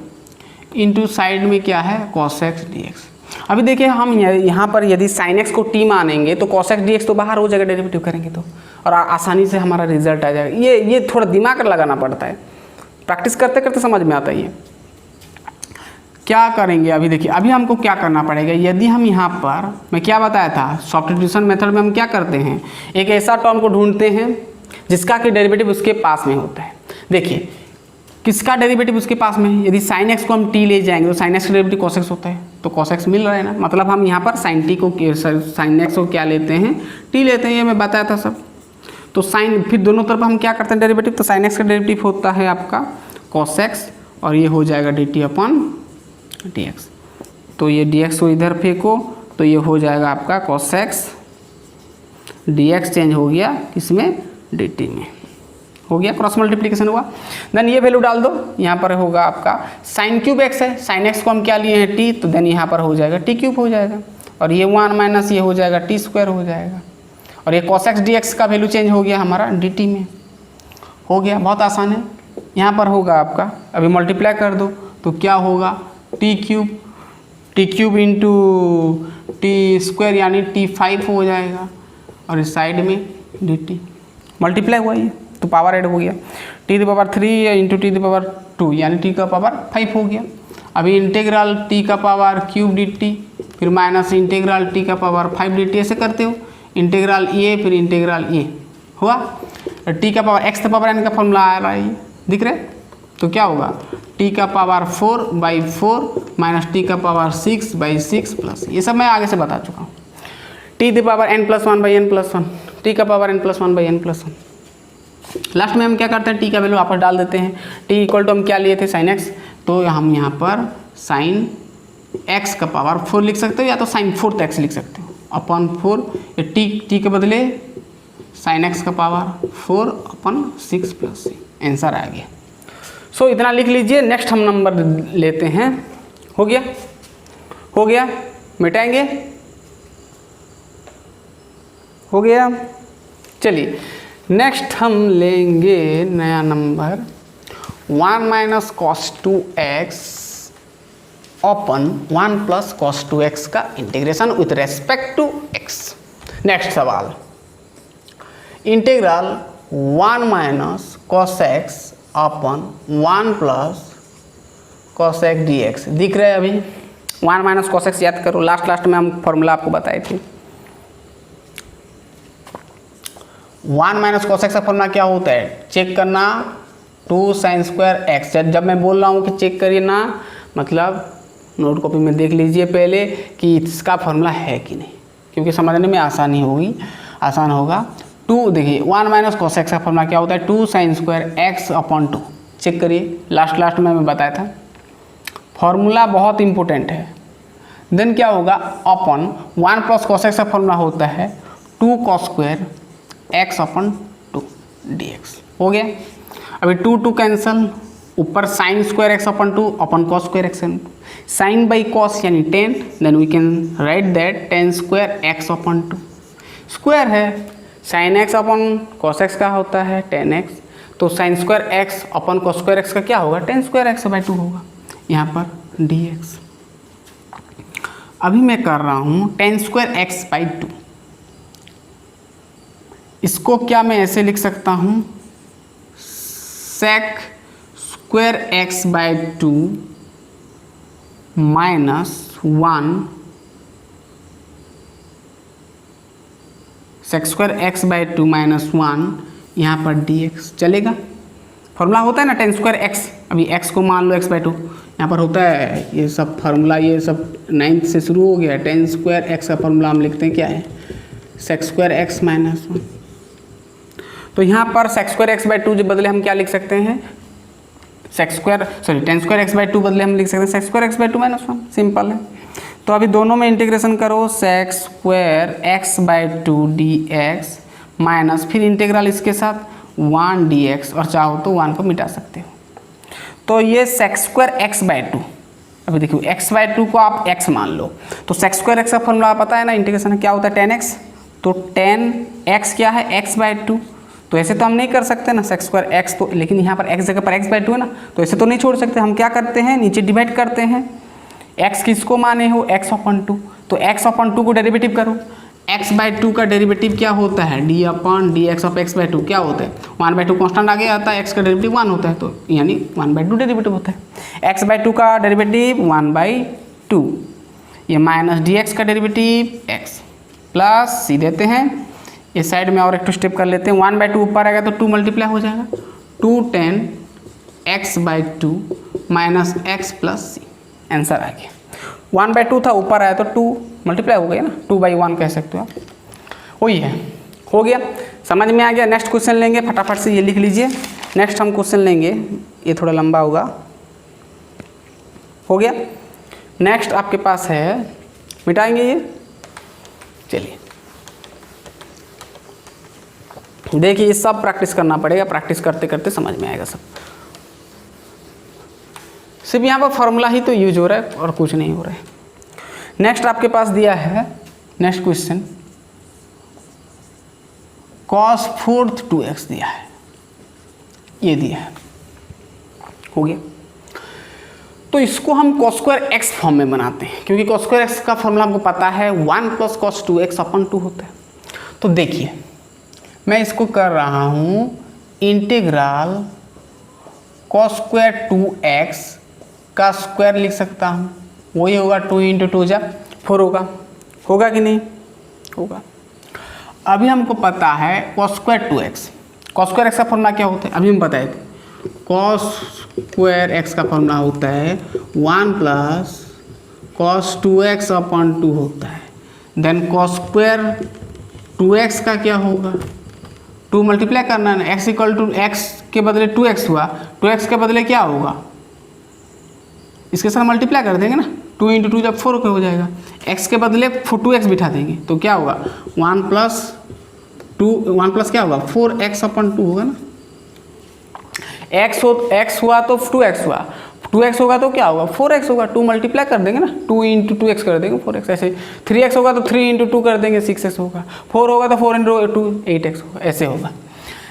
Speaker 1: इंटू साइड में क्या है कॉस एक्स डी एक्स। अभी देखिए हम यहाँ पर यदि साइन एक्स को टी मानेंगे तो कॉस एक्स डी एक्स तो बाहर हो जाएगा, डेरिवेटिव करेंगे तो, और आसानी से हमारा रिजल्ट आ जाएगा। ये थोड़ा दिमाग लगाना पड़ता है, प्रैक्टिस करते करते समझ में आता है। ये क्या करेंगे अभी देखिए, अभी हमको क्या करना पड़ेगा। यदि हम यहाँ पर, मैं क्या बताया था, सब्स्टिट्यूशन मेथड में हम क्या करते हैं, एक ऐसा टर्म को ढूंढते हैं जिसका कि डेरिवेटिव उसके पास में होता है। देखिए किसका डेरिवेटिव उसके पास में है, यदि साइन एक्स को हम टी ले जाएंगे तो साइन एक्स का डेरिवेटिव कॉस एक्स होता है, तो कॉस एक्स मिल रहा है ना, मतलब हम यहाँ पर साइन एक्स को क्या लेते हैं, टी लेते हैं। ये मैं बताया था सब। तो साइन, फिर दोनों तरफ हम क्या करते हैं डेरिवेटिव, तो साइन एक्स का डेरिवेटिव होता है आपका कॉस एक्स, और ये हो जाएगा D T upon d x. तो ये डी एक्स को इधर फेंको तो ये हो जाएगा आपका cos X, D x change हो गया इसमें डी टी में, हो गया, क्रॉस मल्टीप्लिकेशन हुआ। देन ये वैल्यू डाल दो, यहाँ पर होगा आपका साइन क्यूब एक्स है, साइन एक्स को हम क्या लिए हैं टी, तो देन यहाँ पर हो जाएगा टी क्यूब हो जाएगा, और ये 1 माइनस ये हो जाएगा टी स्क्वायर हो जाएगा, और ये कॉस एक्स डी एक्स का वैल्यू चेंज हो गया हमारा डी टी में, हो गया। बहुत आसान है। यहाँ पर होगा आपका, अभी मल्टीप्लाई कर दो तो क्या होगा, T cube into T square यानी T5 हो जाएगा, और इस साइड में डी टी मल्टीप्लाई हुआ ये तो पावर ऐड हो गया, T³ इंटू T² यानी T का पावर 5 हो गया। अभी इंटीग्रल T का पावर क्यूब डी टी, फिर माइनस इंटीग्रल T का पावर 5 डी टी, ऐसे करते हो, इंटीग्रल ये फिर इंटीग्रल ये हुआ। T का पावर x का पावर n का फॉर्मूला आ रहा है, ये दिख रहा है, तो क्या होगा T का पावर 4/4 माइनस T का पावर 6/6 प्लस, ये सब मैं आगे से बता चुका हूँ, T⁻n+1/n+1, T का पावर n+1/n+1। लास्ट में हम क्या करते हैं, T का वैल्यू वापस डाल देते हैं। T इक्वल टू हम क्या लिए थे साइन एक्स, तो हम यहाँ पर साइन एक्स का पावर 4 लिख सकते हो, या तो साइन 4th x लिख सकते हो अपॉन 4, ये T के बदले साइन एक्स का पावर 4/6 प्लस c, आंसर आ गया। सो इतना लिख लीजिए। नेक्स्ट हम नंबर लेते हैं, हो गया, मिटाएंगे, हो गया। चलिए नेक्स्ट हम लेंगे नया number 1 minus cos 2x upon 1 plus cos 2x का integration with respect to x। Next सवाल, integral 1 minus cos x upon 1 plus cos X D X दिख रहा है। अभी 1 माइनस कॉस एक्स याद करो, लास्ट में हम फॉर्मूला आपको बताए थे। 1 माइनस कॉस एक्स का फॉर्मूला क्या होता है, चेक करना 2 साइन स्क्वायर एक्स। जब मैं बोल रहा हूँ कि चेक करिए ना, मतलब नोट कॉपी में देख लीजिए पहले कि इसका फॉर्मूला है कि नहीं, क्योंकि समझने में आसान होगा। 2 देखिए 1 माइनस कॉस एक्स का फॉर्मूला क्या होता है, 2 sine square X upon 2। Check करिए, लास्ट में मैं बताया था। फॉर्मूला बहुत इंपॉर्टेंट है। देन क्या होगा, अपन 1 प्लस कॉस एक्स का फॉर्मूला होता है 2 cos square X upon 2 dx। हो गया। अभी 2 कैंसल, ऊपर sine square X upon 2 upon cos square X, sine by cos यानी 10, then we can write that 10 square X upon 2। Square है, sine X upon cos X का होता है 10x, तो sine square X upon cos square X का क्या होगा 10 square X by 2 होगा, यहाँ पर dx। अभी मैं कर रहा हूँ 10 स्क्वायर एक्स बाई 2, इसको क्या मैं ऐसे लिख सकता हूँ, sec square X by 2 minus 1 sec square X by 2 minus 1, यहाँ पर dx चलेगा। फॉर्मूला होता है ना 10 स्क्वायर एक्स, अभी x को मान लो x बाई 2, यहाँ पर होता है ये सब फार्मूला, ये सब 9th से शुरू हो गया। 10 स्क्वायर एक्स का फॉर्मूला हम लिखते हैं क्या है, सेक स्क्वायर एक्स माइनस 1। तो यहाँ पर सेक स्क्वायर एक्स बाई 2 जो बदले हम क्या लिख सकते हैं, 10 स्क्वायर एक्स बाई 2 बदले हम लिख सकते हैं sec square X by 2 minus 1, simple है। तो अभी दोनों में इंटीग्रेशन करो, sec square X by 2 dx minus फिर इंटीग्रल इसके साथ 1 dx, और चाहो तो 1 को मिटा सकते हो। तो ये सेक स्क्वायर एक्स बाई 2, अभी देखिए एक्स बाई 2 को आप x मान लो, तो सेक स्क्वायर एक्स का फॉर्मूला पता है ना, इंटीग्रेशन क्या होता है 10x, तो 10x क्या है x बाई 2। तो ऐसे तो हम नहीं कर सकते ना सेक स्क्वायर एक्स, तो लेकिन यहाँ पर x जगह पर x बाई 2 है ना, तो ऐसे तो नहीं छोड़ सकते। हम क्या करते हैं, नीचे डिवाइड करते हैं, x किसको माने हो x अपन 2, तो x अपन 2 को डेरिवेटिव करो, x बाई 2 का डेरिवेटिव क्या होता है d upon D x of x by 2 क्या होता है 1 बाई 2 कॉन्स्टेंट आगे आता है, x का डेरिवेटिव 1 होता है, तो यानी 1 बाई 2 डेरिवेटिव होता है। x बाई 2 का डेरिवेटिव 1 बाई 2, ये माइनस डी एक्स का डेरिवेटिव x प्लस सी देते हैं, ये साइड में और एक 2 स्टेप कर लेते हैं, 1 बाई 2 ऊपर आएगा तो 2 मल्टीप्लाई हो जाएगा, 2 10 x by 2 minus X plus C, answer आ गया। 1 बाई 2 था, ऊपर आया तो 2 मल्टीप्लाई हो गया ना, 2 बाई 1 कह सकते हो आप, वही है। हो गया, समझ में आ गया। नेक्स्ट क्वेश्चन लेंगे, फटाफट से ये लिख लीजिए। नेक्स्ट हम क्वेश्चन लेंगे, ये थोड़ा लंबा होगा। हो गया, नेक्स्ट आपके पास है, मिटाएंगे ये, चलिए देखिए, ये सब प्रैक्टिस करना पड़ेगा, प्रैक्टिस करते करते समझ में आएगा सब। सिर्फ यहाँ पर फॉर्मूला ही तो यूज हो रहा है और कुछ नहीं हो रहा है। नेक्स्ट आपके पास दिया है, नेक्स्ट क्वेश्चन cos 4 2x दिया है, ये दिया है। हो गया, तो इसको हम cos स्क्वायर x फॉर्म में बनाते हैं, क्योंकि cos स्क्वायर x का फॉर्मूला हमको पता है 1 प्लस cos 2x अपन 2 होता है। तो देखिए मैं इसको कर रहा हूँ इंटीग्रल cos स्क्वायर 2x का स्क्वायर लिख सकता हूँ, वही होगा 2 इंटू 2 जा 4 होगा कि नहीं होगा। अभी हमको पता है cos square 2x, cos square x का फॉर्मूला क्या होता है, अभी हम बताए थे। cos स्क्वायर x का फॉर्मूला होता है 1 प्लस cos 2x अपन 2 होता है। देन cos स्क्वायर 2x का क्या होगा, 2 मल्टीप्लाई करना है ना, x इक्वल टू x के बदले 2x हुआ, 2x के बदले क्या होगा, इसके साथ मल्टीप्लाई कर देंगे ना, 2 इंटू 2 जब 4 हो जाएगा, x के बदले 2x बिठा देंगे, तो क्या होगा 1 प्लस क्या होगा 4x अपन 2 होगा ना। x हुआ तो 2x हुआ, 2x होगा तो क्या होगा 4x होगा, 2 मल्टीप्लाई कर देंगे ना, 2 इंटू 2x कर देंगे 4x, ऐसे 3x होगा तो 3 इंटू 2 कर देंगे 6x होगा, 4 होगा तो 4 इंटू 2 8x होगा, ऐसे होगा।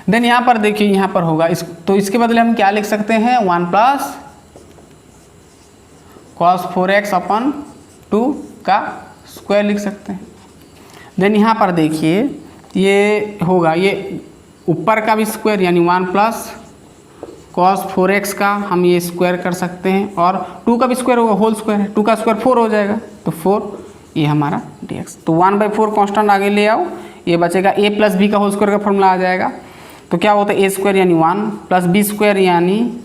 Speaker 1: देन यहाँ पर देखिए, यहाँ पर होगा तो इसके बदले हम क्या लिख सकते हैं 1 प्लस cos 4x अपन 2 का स्क्वायर लिख सकते हैं। देन यहाँ पर देखिए ये होगा, ये ऊपर का भी स्क्वायर यानी 1 प्लस cos 4x का हम ये स्क्वायर कर सकते हैं, और 2 का भी स्क्वायर होगा, होल स्क्वायर है, 2 का स्क्वायर 4 हो जाएगा, तो 4 ये हमारा dx। तो 1/4 कांस्टेंट आगे ले आओ, ये बचेगा a प्लस बी का होल स्क्वायर का फॉर्मूला आ जाएगा। तो क्या होता है a स्क्वायर यानी 1 प्लस बी स्क्वायर यानी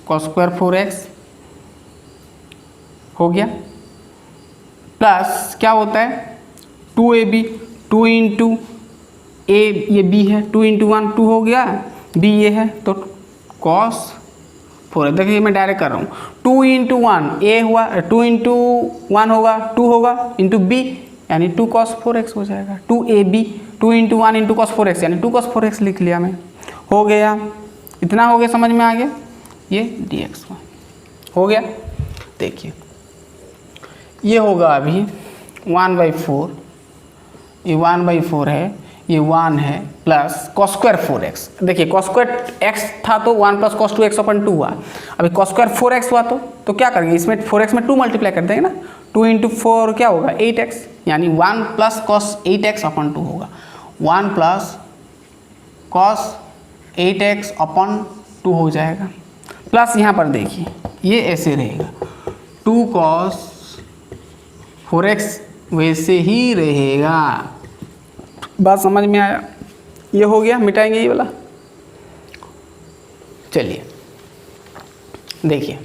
Speaker 1: cos स्क्वायर 4x हो गया, प्लस क्या होता है 2ab, 2 इंटू a ये b है, 2 इंटू 1 2 हो गया, b ये है, तो cos 4x। देखिए मैं डायरेक्ट कर रहा हूँ, 2 इंटू 1 ए हुआ, 2 इंटू 1 होगा 2 होगा, इंटू बी यानी 2 cos 4x हो जाएगा, 2ab, 2 into 1 into cos 4x यानी 2 cos 4x लिख लिया मैं, हो गया। इतना हो गया, समझ में आ गया, ये dx हो गया। देखिए ये होगा अभी 1/4, ये 1/4 है, ये 1 है, प्लस cos स्क्वायर 4x। देखिए cos स्क्वायर x था तो 1 प्लस cos 2x अपन 2 हुआ, अभी cos स्क्वायर 4x हुआ तो क्या करेंगे, इसमें 4x में 2 मल्टीप्लाई कर देंगे ना, 2 इंटू 4 क्या होगा 8x, यानी 1 प्लस cos 8x अपन 2 होगा, 1 प्लस cos 8x अपन 2 हो जाएगा। प्लस यहाँ पर देखिए ये ऐसे रहेगा, 2 cos 4x वैसे ही रहेगा। बात समझ में आया, ये हो गया, मिटाएंगे ये वाला। चलिए देखिए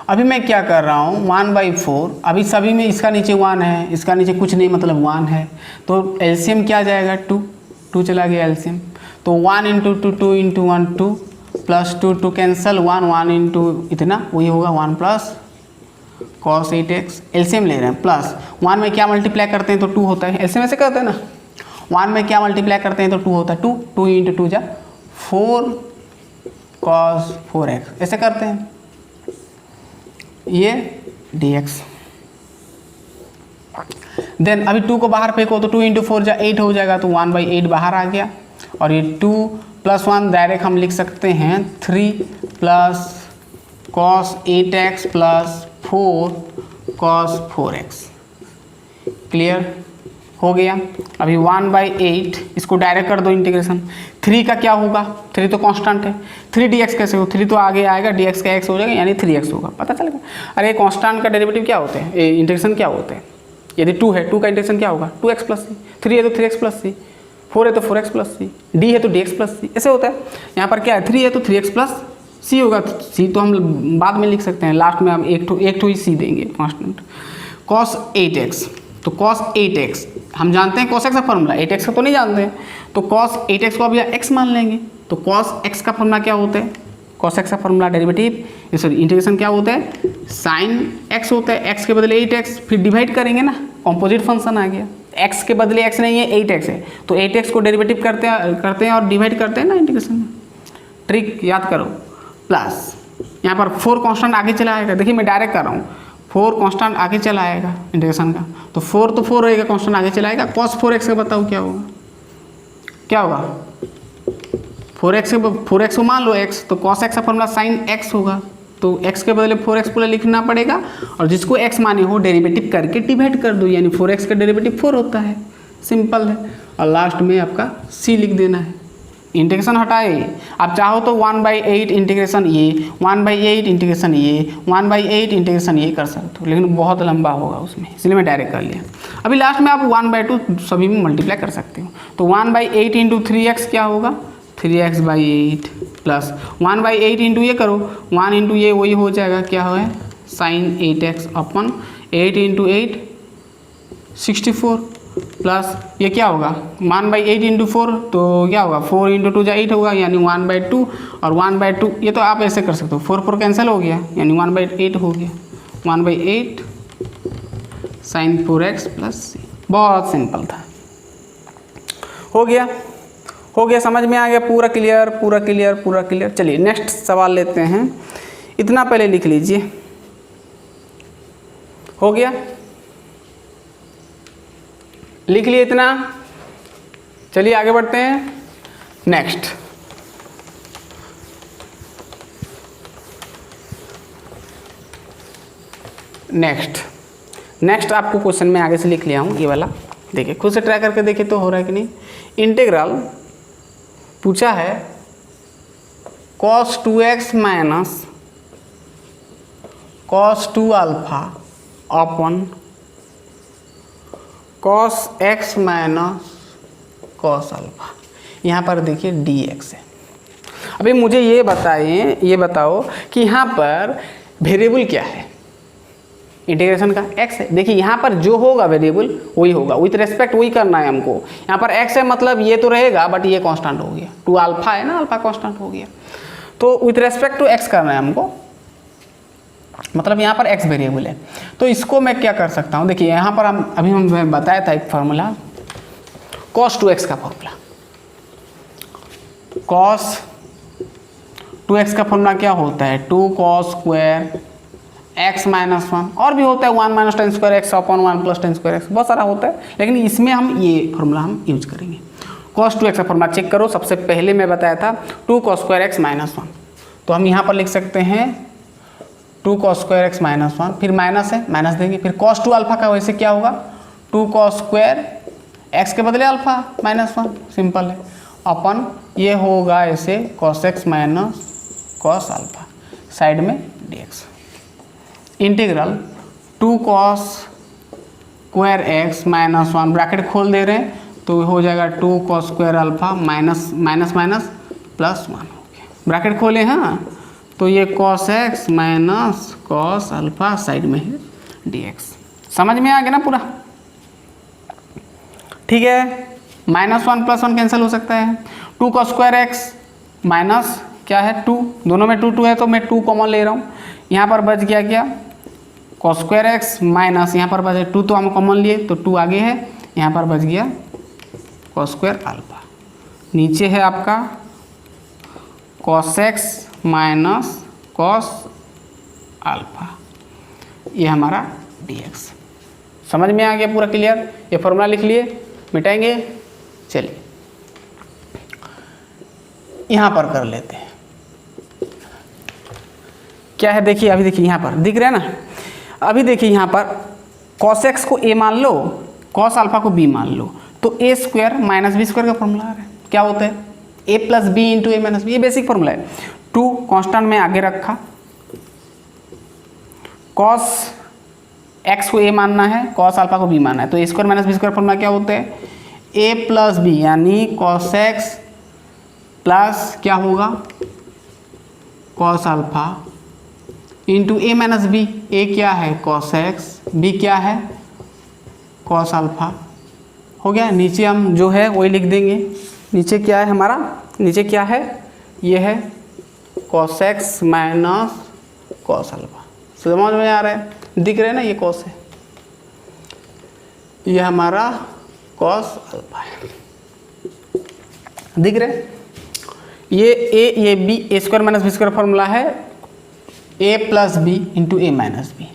Speaker 1: अभी मैं क्या कर रहा हूँ, 1/4, अभी सभी में इसका नीचे 1 है, इसका नीचे कुछ नहीं मतलब 1 है, तो एलसीएम क्या जाएगा 2 चला गया एलसीएम, तो 1 into 2 2 into 1 2 plus 2 cancel, 1 into इतना वही होगा 1 प्लस cos 8x, एलसीएम ले रहे हैं, प्लस 1 में क्या मल्टीप्लाई करते हैं तो 2 होता है, एलसीएम ऐसे करते हैं ना, 1 में क्या मल्टीप्लाई करते हैं तो 2 होता है, 2 इंटू 2 जा 4 cos 4x ऐसे करते हैं, ये dx। देन अभी 2 को बाहर फेंको तो 2 इंटू 4 जा 8 हो जाएगा, तो 1/8 बाहर आ गया, और ये 2 प्लस 1 डायरेक्ट हम लिख सकते हैं 3 plus cos 8x plus 4 cos 4x। Clear हो गया। अभी 1/8 इसको डायरेक्ट कर दो इंटीग्रेशन, 3 का क्या होगा, 3 तो कांस्टेंट है, 3dx कैसे हो, 3 तो आगे आएगा, dx का x हो जाएगा यानी 3x होगा, पता चलेगा। अरे कांस्टेंट का डेरिवेटिव क्या होते हैं, इंटीग्रेशन क्या होते हैं, यदि 2 है 2 का इंटीग्रेशन क्या होगा 2x प्लस सी, 3 है तो 3x प्लस सी, 4 है तो 4x प्लस सी, d है तो dx प्लस सी, ऐसे होता है। यहाँ पर क्या है 3 है तो 3x प्लस सी होगा, सी तो हम बाद में लिख सकते हैं, लास्ट में हम एक ठो ही सी देंगे कांस्टेंट। cos 8x, तो cos 8x हम जानते हैं cos x का फॉर्मूला, 8x का तो नहीं जानते हैं, तो cos 8x को अब यहाँ x मान लेंगे, तो cos x का फॉर्मूला क्या होता है, cos x का फॉर्मूला डेरिवेटिव सॉरी इंटीग्रेशन क्या होता है, sin x होता है, x के बदले 8x, फिर डिवाइड करेंगे ना, कॉम्पोजिट फंक्शन आ गया, x के बदले x नहीं है 8x है, तो 8x को डेरिवेटिव करते हैं और डिवाइड करते हैं ना इंटीग्रेशन में, ट्रिक याद करो। प्लस यहाँ पर 4 कांस्टेंट आगे चला आएगा, देखिए मैं डायरेक्ट कर रहा हूँ, 4 कांस्टेंट आगे चला आएगा इंटीग्रेशन का, तो 4 तो 4 रहेगा, कांस्टेंट आगे चला आएगा, cos 4x का बताओ क्या होगा, क्या होगा 4x को मान लो x, तो cos x का फॉर्मूला sin x होगा, तो x के बदले 4x पूरा लिखना पड़ेगा, और जिसको x माने हो डेरिवेटिव करके डिवाइड कर दो, यानी 4x का डेरिवेटिव 4 होता है, सिंपल है। और लास्ट में आपका c लिख देना है, इंटीग्रेशन हटाए, आप चाहो तो 1/8 इंटीग्रेशन ये, 1/8 इंटीग्रेशन ये, 1/8 इंटीग्रेशन ये कर सकते हो, लेकिन बहुत लंबा होगा उसमें, इसलिए मैं डायरेक्ट कर लिया। अभी लास्ट में आप 1/2 सभी में मल्टीप्लाई कर सकते हो, तो 1/8 इंटू 3x क्या होगा 3x/8 प्लस 1/8 इंटू ये करो, 1 इंटू ये वही हो जाएगा, क्या है sin 8x अपन 8 इंटू 8 64 प्लस ये क्या होगा 1/8 इंटू 4, तो क्या होगा 4 इंटू 2 जा 8 होगा, यानी 1/2, और 1/2 ये तो आप ऐसे कर सकते हो, 4 कैंसिल हो गया, यानी 1/8 हो गया, 1/8 sin 4x प्लस c। बहुत सिंपल था, हो गया, समझ में आ गया, पूरा क्लियर। चलिए नेक्स्ट सवाल लेते हैं, इतना पहले लिख लीजिए, हो गया, लिख लिए इतना। चलिए आगे बढ़ते हैं, नेक्स्ट आपको क्वेश्चन में आगे से लिख लिया हूँ, ये वाला देखिए, खुद से ट्राई करके देखिए तो हो रहा है कि नहीं। इंटीग्रल पूछा है cos 2x minus cos 2 alpha अपन cos x minus cos alpha, यहाँ पर देखिए dx है। अभी मुझे ये बताओ कि यहाँ पर वेरिएबल क्या है, इंटीग्रेशन का x है। देखिए यहाँ पर जो होगा वेरिएबल वही होगा, विथ रेस्पेक्ट वही करना है हमको। यहाँ पर x है मतलब ये तो रहेगा, बट ये कांस्टेंट हो गया, 2 अल्फा है ना, अल्फा कांस्टेंट हो गया। तो विथ रेस्पेक्ट टू एक्स करना है हमको, मतलब यहाँ पर एक्स वेरिएबल है। तो इसको मैं क्या कर सकता हूँ, देखिए यहाँ पर हम बताया था एक फार्मूला cos 2x का फार्मूला। cos 2x का फार्मूला क्या होता है, 2 cos स्क्वायर x माइनस 1, और भी होता है 1 minus ten square X upon 1 plus ten square x, बहुत सारा होता है, लेकिन इसमें हम ये फार्मूला हम यूज करेंगे। cos 2x का फार्मूला चेक करो, सबसे पहले मैं बताया था 2 cos स्क्वायर एक्स माइनस 1, तो हम यहाँ पर लिख सकते हैं 2 cos स्क्वायर एक्स माइनस 1, फिर माइनस है माइनस देंगे, फिर cos 2 अल्फा का वैसे क्या होगा 2 cos स्क्वायर एक्स के बदले अल्फा माइनस 1, सिंपल है, अपन ये होगा ऐसे cos x minus cos alpha, side में dx, integral 2 cos square x minus 1, bracket खोल दे रहे हैं तो हो जाएगा 2 cos square alpha minus minus minus plus 1 हो गया, ब्रैकेट खोले हाँ, तो ये cos x minus cos alpha side में है dx, समझ में आ गया ना पूरा, ठीक है। माइनस 1 प्लस 1 कैंसिल हो सकता है, 2 cos स्क्वायर एक्स माइनस क्या है 2, दोनों में 2 2 है तो मैं 2 कॉमन ले रहा हूँ, यहाँ पर बच गया क्या cos स्क्वायर एक्स माइनस, यहाँ पर बचे 2 तो हम कॉमन लिए तो 2 आगे है, यहाँ पर बच गया cos स्क्वायर अल्फा, नीचे है आपका cos x minus cos alpha, ये हमारा dx, समझ में आ गया पूरा क्लियर। ये फॉर्मूला लिख लिए, मिटाएंगे, चलिए यहाँ पर कर लेते हैं, क्या है देखिए, अभी देखिए यहाँ पर दिख रहा है ना, अभी देखिए यहाँ पर cos x को a मान लो, cos अल्फा को b मान लो, तो a square minus B square का फॉर्मूला आ रहा है, क्या होता है a plus B into A minus B, ये बेसिक फॉर्मूला है। 2 कांस्टेंट में आगे रखा, cos x को a मानना है, cos अल्फा को b मानना है, तो a square minus B square formula क्या होता है a प्लस बी, यानी cos x प्लस क्या होगा cos alpha into A minus B, A क्या है cos x, b क्या है cos अल्फा, हो गया। नीचे हम जो है वही लिख देंगे, नीचे क्या है हमारा, नीचे क्या है ये है cos x minus cos alpha, समझ में आ रहा है, दिख रहे हैं ना, ये cos है, ये हमारा cos अल्फा है, दिख रहे, ये a ये b, A square minus B square formula है a plus B into A minus B.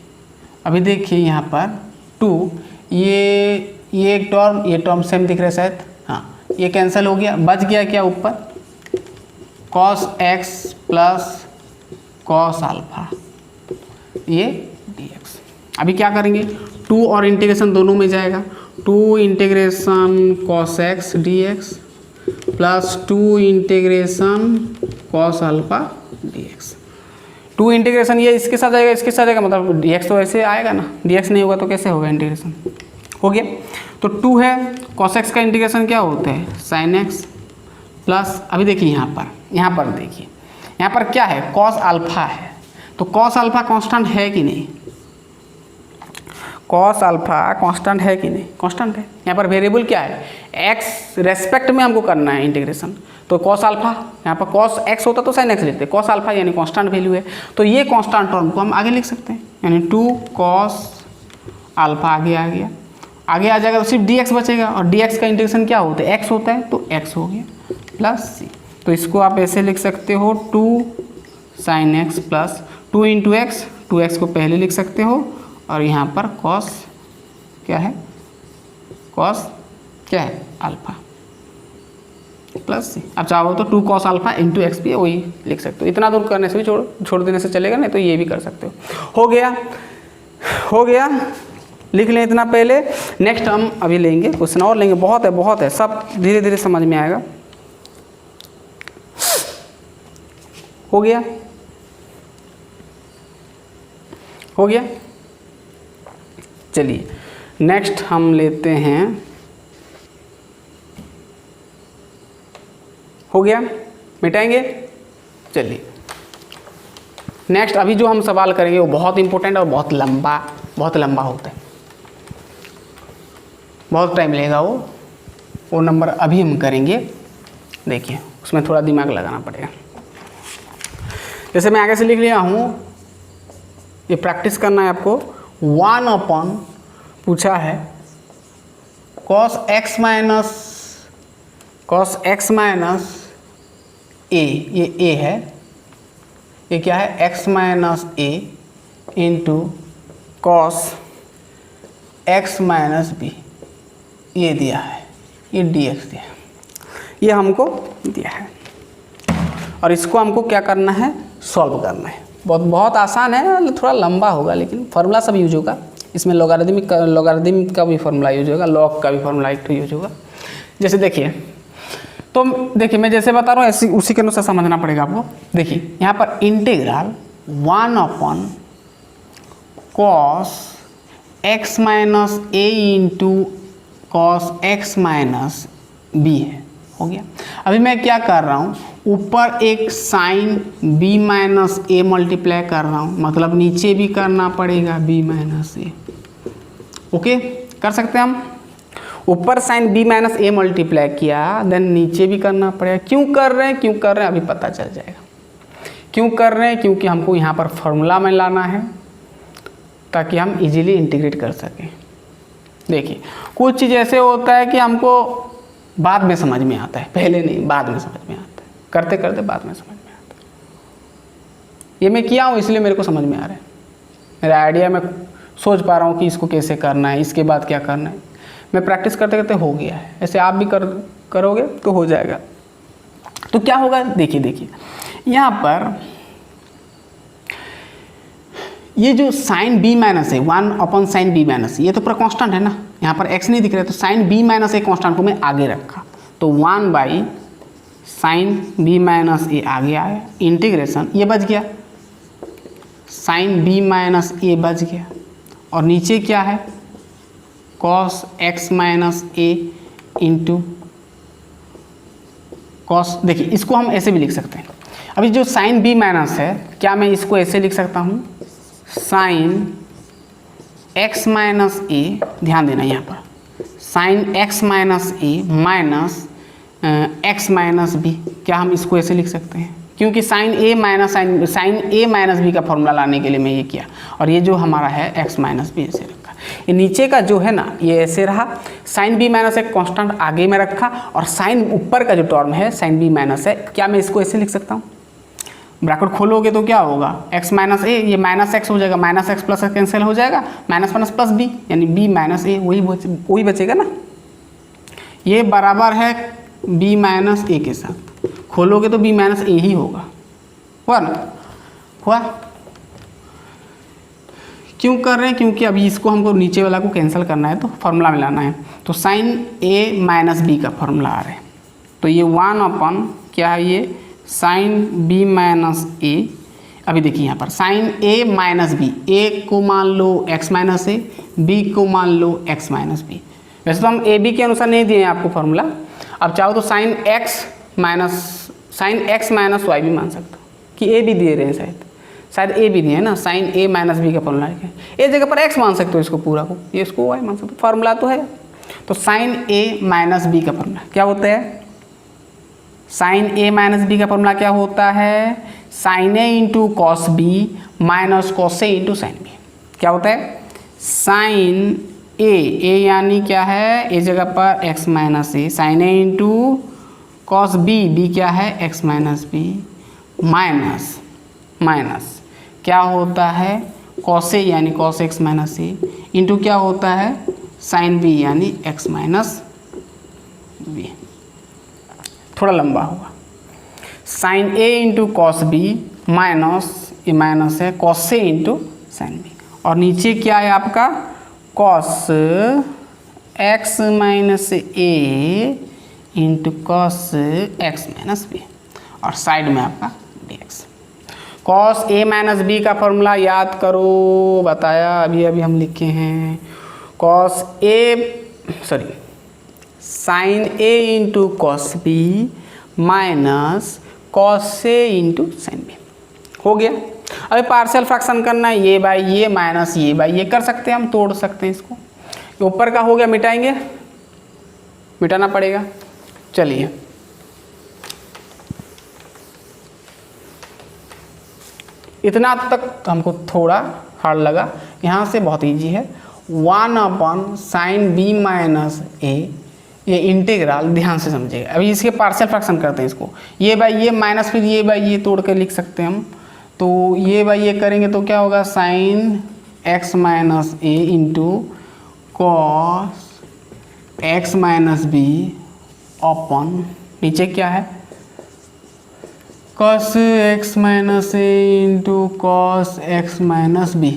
Speaker 1: अभी देखिए यहाँ पर 2, ये एक टर्म ये टर्म सेम दिख रहा है शायद, हाँ ये कैंसिल हो गया, बच गया क्या ऊपर cos x plus cos alpha, ये dx। अभी क्या करेंगे 2 और इंटीग्रेशन दोनों में जाएगा, 2 integration cos x dx plus 2 integration cos alpha dx, 2 integration ये इसके साथ जाएगा इसके साथ जाएगा, मतलब dx तो ऐसे आएगा ना, dx नहीं होगा तो कैसे होगा इंटीग्रेशन, हो गया। तो 2 है, cos x का इंटीग्रेशन क्या होता है sin x प्लस, अभी देखिए यहाँ पर देखिए यहाँ पर क्या है cos अल्फा है, तो cos अल्फा कांस्टेंट है कि नहीं, cos अल्फा कांस्टेंट है कि नहीं, कांस्टेंट है। यहाँ पर वेरिएबल क्या है x रेस्पेक्ट में हमको करना है इंटीग्रेशन, तो cos अल्फा, यहाँ पर cos x होता तो sin x लेते, cos अल्फा यानी कांस्टेंट वैल्यू है, तो ये कांस्टेंट टर्म को हम आगे लिख सकते हैं, यानी 2 cos अल्फा आगे आ गया, आगे आ जाएगा तो सिर्फ dx बचेगा, और dx का इंटीग्रेशन क्या होता है x होता है, तो x हो गया प्लस c, तो इसको आप ऐसे लिख सकते हो 2 sin x plus 2 into x, 2x को पहले लिख सकते हो, और यहाँ पर cos क्या है cos क्या है अल्फा प्लस सी, अब चाहो तो 2 cos अल्फा इंटू एक्स भी है वही लिख सकते हो, इतना दूर करने से भी छोड़ देने से चलेगा, नहीं तो ये भी कर सकते हो गया, लिख लें इतना पहले। नेक्स्ट हम अभी लेंगे क्वेश्चन और लेंगे, बहुत है, सब धीरे धीरे समझ में आएगा। हो गया, चलिए नेक्स्ट हम लेते हैं, हो गया, मिटाएंगे, चलिए नेक्स्ट अभी जो हम सवाल करेंगे वो बहुत इंपॉर्टेंट और बहुत लंबा होता है, बहुत टाइम लेगा वो नंबर अभी हम करेंगे, देखिए उसमें थोड़ा दिमाग लगाना पड़ेगा। जैसे मैं आगे से लिख लिया हूँ, ये प्रैक्टिस करना है आपको। 1 अपॉन पूछा है cos x माइनस ए, ये a है, ये क्या है x minus A into cos x minus B, ये दिया है, ये dx दिया है, ये हमको दिया है। और इसको हमको क्या करना है, सॉल्व करना है। बहुत आसान है, थोड़ा लंबा होगा लेकिन फार्मूला सब यूज होगा इसमें। लॉगरिथम का भी फार्मूला यूज होगा, लॉग का भी फार्मूला एक यूज होगा। जैसे देखिए, तो देखिए मैं जैसे बता रहा हूँ ऐसी उसी के अनुसार समझना पड़ेगा आपको। देखिए यहाँ पर integral 1 upon cos x minus A into cos X minus B है, हो गया। अभी मैं क्या कर रहा हूँ, ऊपर एक sign b minus A multiply कर रहा हूँ, मतलब नीचे भी करना पड़ेगा b माइनस ए। ओके, कर सकते हैं हम। ऊपर sign b minus A multiply किया, देन नीचे भी करना पड़ेगा। क्यों कर रहे हैं अभी पता चल जाएगा क्यों कर रहे हैं, क्योंकि हमको यहाँ पर फॉर्मूला में लाना है ताकि हम इजीली इंटीग्रेट कर सकें। देखिए कुछ चीज़ ऐसे होता है कि हमको बाद में समझ में आता है, पहले नहीं, बाद में समझ में आता है, करते करते बाद में समझ में आता है। ये मैं किया हूँ इसलिए मेरे को समझ में आ रहा है, मेरा आइडिया मैं सोच पा रहा हूँ कि इसको कैसे करना है, इसके बाद क्या करना है। मैं प्रैक्टिस करते करते हो गया है, ऐसे आप भी करोगे तो हो जाएगा। तो क्या होगा, देखिए यहाँ पर ये जो साइन b माइनस है 1 अपॉन साइन b माइनस, ये तो पूरा कांस्टेंट है ना, यहाँ पर x नहीं दिख रहा है, तो sine b minus A constant को मैं आगे रखा, तो 1 by sine b minus A आगे आया, इंटीग्रेशन ये बच गया, साइन b माइनस ए बच गया, और नीचे क्या है cos x minus A into cos. देखिए इसको हम ऐसे भी लिख सकते हैं। अभी जो साइन b माइनस है, क्या मैं इसको ऐसे लिख सकता हूँ, साइन x माइनस ए, ध्यान देना यहाँ पर साइन x माइनस ए माइनस एक्स माइनस बी, क्या हम इसको ऐसे लिख सकते हैं, क्योंकि साइन ए माइनस बी का फॉर्मूला लाने के लिए मैं ये किया, और ये जो हमारा है x माइनस बी ऐसे रखा। ये नीचे का जो है ना ये ऐसे रहा, साइन b माइनस एक कांस्टेंट आगे में रखा, और साइन ऊपर का जो टर्म है साइन b माइनस है, क्या मैं इसको ऐसे लिख सकता हूँ, ब्रैकेट खोलोगे तो क्या होगा x माइनस ए, ये माइनस एक्स हो जाएगा, माइनस एक्स प्लस कैंसिल हो जाएगा, माइनस माइनस प्लस बी यानी b माइनस ए, वही बचेगा ना, ये बराबर है b माइनस ए के साथ, खोलोगे तो b माइनस ए ही होगा, हुआ ना, हुआ। क्यों कर रहे हैं, क्योंकि अभी इसको हमको नीचे वाला को कैंसिल करना है तो फार्मूला में लाना है, तो साइन a माइनस बी का फार्मूला आ रहा है, तो ये 1 अपॉन क्या है, ये साइन b माइनस ए। अभी देखिए यहाँ पर sine a minus B, a को मान लो x माइनस ए, b को मान लो x माइनस बी। वैसे तो हम a b के अनुसार नहीं दिए हैं आपको फार्मूला, अब चाहो तो साइन x माइनस y भी मान सकते हो, कि a भी दिए रहे हैं, शायद a भी दिए है ना, साइन a माइनस बी का फॉर्मूला है, ए जगह पर x मान सकते हो इसको पूरा को, ये इसको y मान सकते हो, फार्मूला तो है। तो साइन a माइनस बी का फॉर्मूला क्या होता है, साइन a माइनस बी का फॉर्मूला क्या होता है, sine a into cos B minus cos A into sine B. क्या होता है, साइन a यानी क्या है, ए जगह पर x minus A, sine a into cos B क्या है x माइनस बी, माइनस क्या होता है कॉस ए यानी cos X minus A, into क्या होता है साइन बी यानी x माइनस बी। थोड़ा लंबा होगा, sine a into cos B minus, ये माइनस है cos A into sine B, और नीचे क्या है आपका cos X minus A into cos X minus B, और साइड में आपका dx। Cos a minus B का फॉर्मूला याद करो, बताया अभी हम लिखे हैं, cos sine a into cos B minus cos A into sine B, हो गया। अभी पार्शियल फ्रैक्शन करना है, ये बाई ये माइनस ये बाई ये कर सकते हैं, हम तोड़ सकते हैं इसको, ऊपर का हो गया, मिटाएंगे, मिटाना पड़ेगा। चलिए इतना तक हमको थोड़ा हार्ड लगा, यहाँ से बहुत इजी है। 1/sin b माइनस a, ये इंटीग्रल ध्यान से समझिएगा। अभी इसके पार्शियल फ्रैक्शन करते हैं इसको, ये बाई ये माइनस फिर ये बाई ये तोड़ के लिख सकते हैं हम। तो ये बाई ये करेंगे तो क्या होगा, sine x minus a into cos x minus b अपन नीचे क्या है, cos x minus a into cos x minus b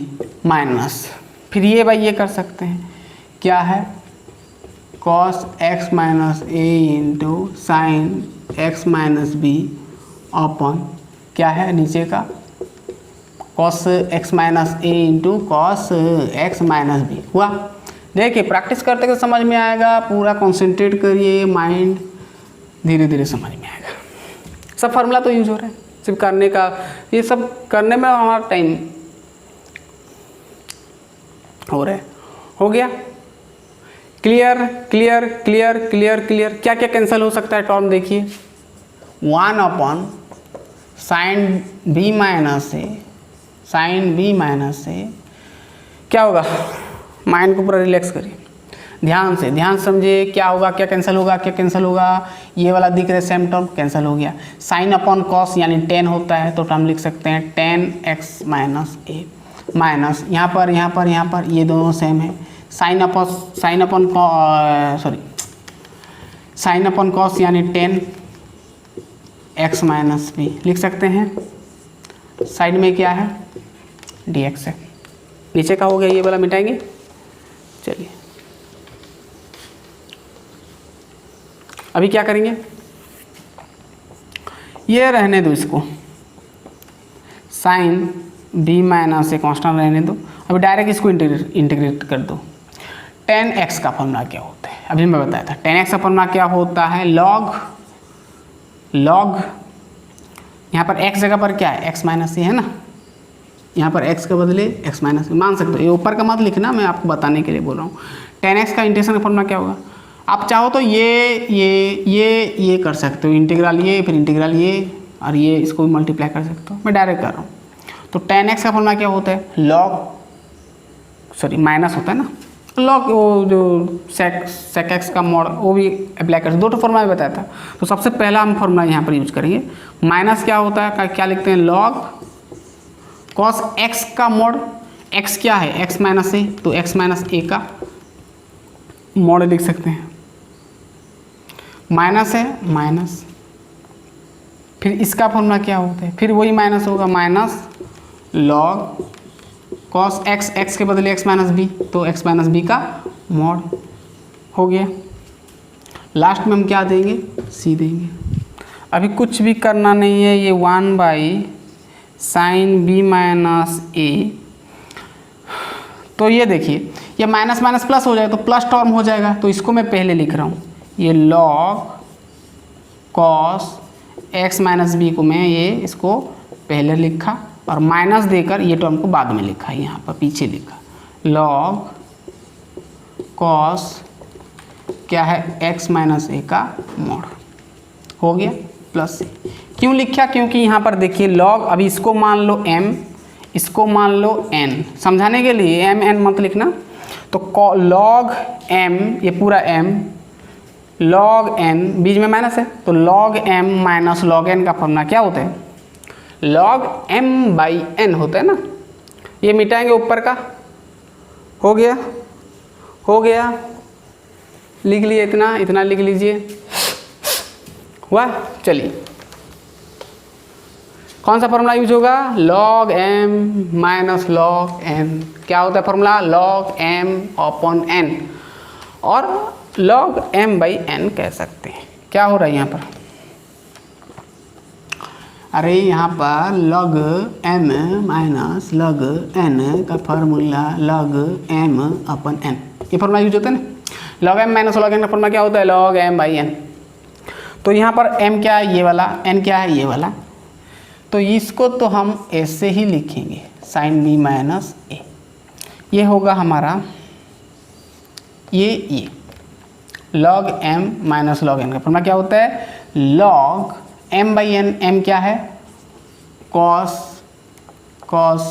Speaker 1: minus फिर ये बाई ये कर सकते हैं, क्या है cos x minus a into sine x minus b अपन क्या है नीचे का cos x minus a into cos x minus b हुआ। देखिए प्रैक्टिस करते करते समझ में आएगा, पूरा कंसंट्रेट करिए, माइंड धीरे धीरे समझ में आएगा। सब फार्मूला तो यूज हो रहा है, सिर्फ करने का, ये सब करने में हमारा टाइम हो रहा है। हो गया clear clear clear clear clear. क्या क्या कैंसिल हो सकता है टर्म देखिए, 1/sin b minus A, sign b minus ए क्या होगा, माइंड को पूरा रिलैक्स करिए, ध्यान से समझिए क्या होगा, क्या कैंसिल होगा, क्या कैंसिल होगा। ये वाला दिख रहा है सेम टर्म कैंसिल हो गया। साइन अपॉन कॉस यानी 10 होता है तो हम लिख सकते हैं 10x माइनस ए माइनस यहाँ पर ये दोनों सेम है। साइन अपॉन कॉस यानी 10x माइनस बी लिख सकते हैं। साइड में क्या है dx है, नीचे का हो गया, ये वाला मिटाएंगे। चलिए अभी क्या करेंगे, ये रहने दो इसको, साइन b माइनस से कांस्टेंट रहने दो। अभी डायरेक्ट इसको इंटीग्रेट कर दो। 10x का फॉर्मूला क्या होता है, अभी मैं बताया था 10x का फॉर्मूला क्या होता है, लॉग यहाँ पर x जगह पर क्या है x माइनस ए है ना, यहाँ पर x के बदले x माइनस ए मान सकते हो, ये ऊपर का मत लिखना, मैं आपको बताने के लिए बोल रहा हूँ। 10x का इंटीग्रेशन का फॉर्मूला क्या होगा, आप चाहो तो ये कर सकते हो, इंटीग्रल ये फिर इंटीग्रल ये और ये इसको भी मल्टीप्लाई कर सकते हो, मैं डायरेक्ट कर रहा हूँ। तो 10x का फॉर्मूला क्या होता है, माइनस होता है ना, लॉग वो जो सेक एक्स का मॉड वो भी अप्लाई कर, दो फॉर्मूला भी बताया था। तो सबसे पहला हम फॉर्मूला यहाँ पर यूज करेंगे। माइनस क्या होता है, क्या लिखते हैं, लॉग कॉस एक्स का मॉड, एक्स क्या है एक्स माइनस ए, तो एक्स माइनस ए का मॉड लिख सकते हैं। माइनस है माइनस, फिर इसका फॉर्मूला क्या होता है, फिर वही माइनस होगा, minus log cos x, x के बदले एक्स माइनस बी, तो एक्स माइनस बी का मॉड हो गया। लास्ट में हम क्या देंगे, सी देंगे। अभी कुछ भी करना नहीं है, ये 1/sin b माइनस ए, तो ये देखिए ये माइनस माइनस प्लस हो जाएगा तो प्लस टर्म हो जाएगा, तो इसको मैं पहले लिख रहा हूँ, ये log cos X minus B को मैं ये इसको पहले लिखा और माइनस देकर ये टर्म को बाद में लिखा, यहाँ पर पीछे लिखा, लॉग कॉस क्या है एक्स माइनस ए का मॉड हो गया प्लस सी। क्यों लिखा, क्योंकि यहाँ पर देखिए लॉग, अभी इसको मान लो m, इसको मान लो n, समझाने के लिए m n मत लिखना, तो लॉग m, ये पूरा m, लॉग n, बीच में माइनस है, तो log m minus log n का फॉर्मूला क्या होता है, लॉग m बाई n होता है ना। ये मिटाएंगे ऊपर का, हो गया लिख लिए, इतना लिख लीजिए, हुआ। चलिए कौन सा फॉर्मूला यूज होगा, log m minus log n, क्या होता है formula, log m upon n, और लॉग m बाई n कह सकते हैं। क्या हो रहा है यहाँ पर, अरे यहाँ पर log m minus log n का फॉर्मूला लॉग m अपन n, ये फॉर्मूला यूज होता है ना। Log m minus log n का फॉर्मूला क्या होता है, लॉग m बाई n। तो यहाँ पर m क्या है, ये वाला, n क्या है, ये वाला, तो इसको तो हम ऐसे ही लिखेंगे, साइन b माइनस ए, ये होगा हमारा ये log m minus log n का फॉर्मूला क्या होता है, log m by n, m क्या है, cos cos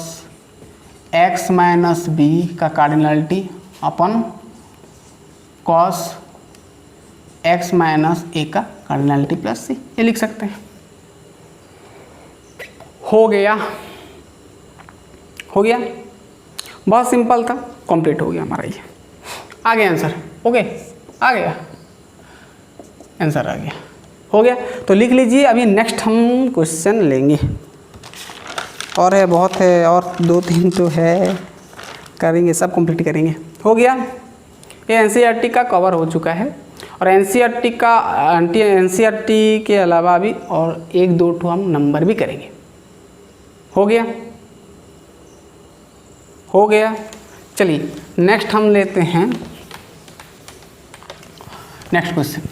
Speaker 1: X minus B का कार्डिनलिटी अपन कॉस एक्स माइनस ए का कार्डिनलिटी प्लस सी, ये लिख सकते हैं। हो गया, हो गया, बहुत सिंपल था, कंप्लीट हो गया हमारा ये। आ गया आंसर, ओके, आ गया आंसर, आ गया, हो गया। तो लिख लीजिए। अभी नेक्स्ट हम क्वेश्चन लेंगे, और है, बहुत है, और 2-3 तो है, करेंगे, सब कंप्लीट करेंगे। हो गया, ये एनसीईआरटी का कवर हो चुका है, और एनसीईआरटी का एनसीईआरटी के अलावा भी और 1-2 ठो हम नंबर भी करेंगे। हो गया, हो गया। चलिए नेक्स्ट हम लेते हैं नेक्स्ट क्वेश्चन।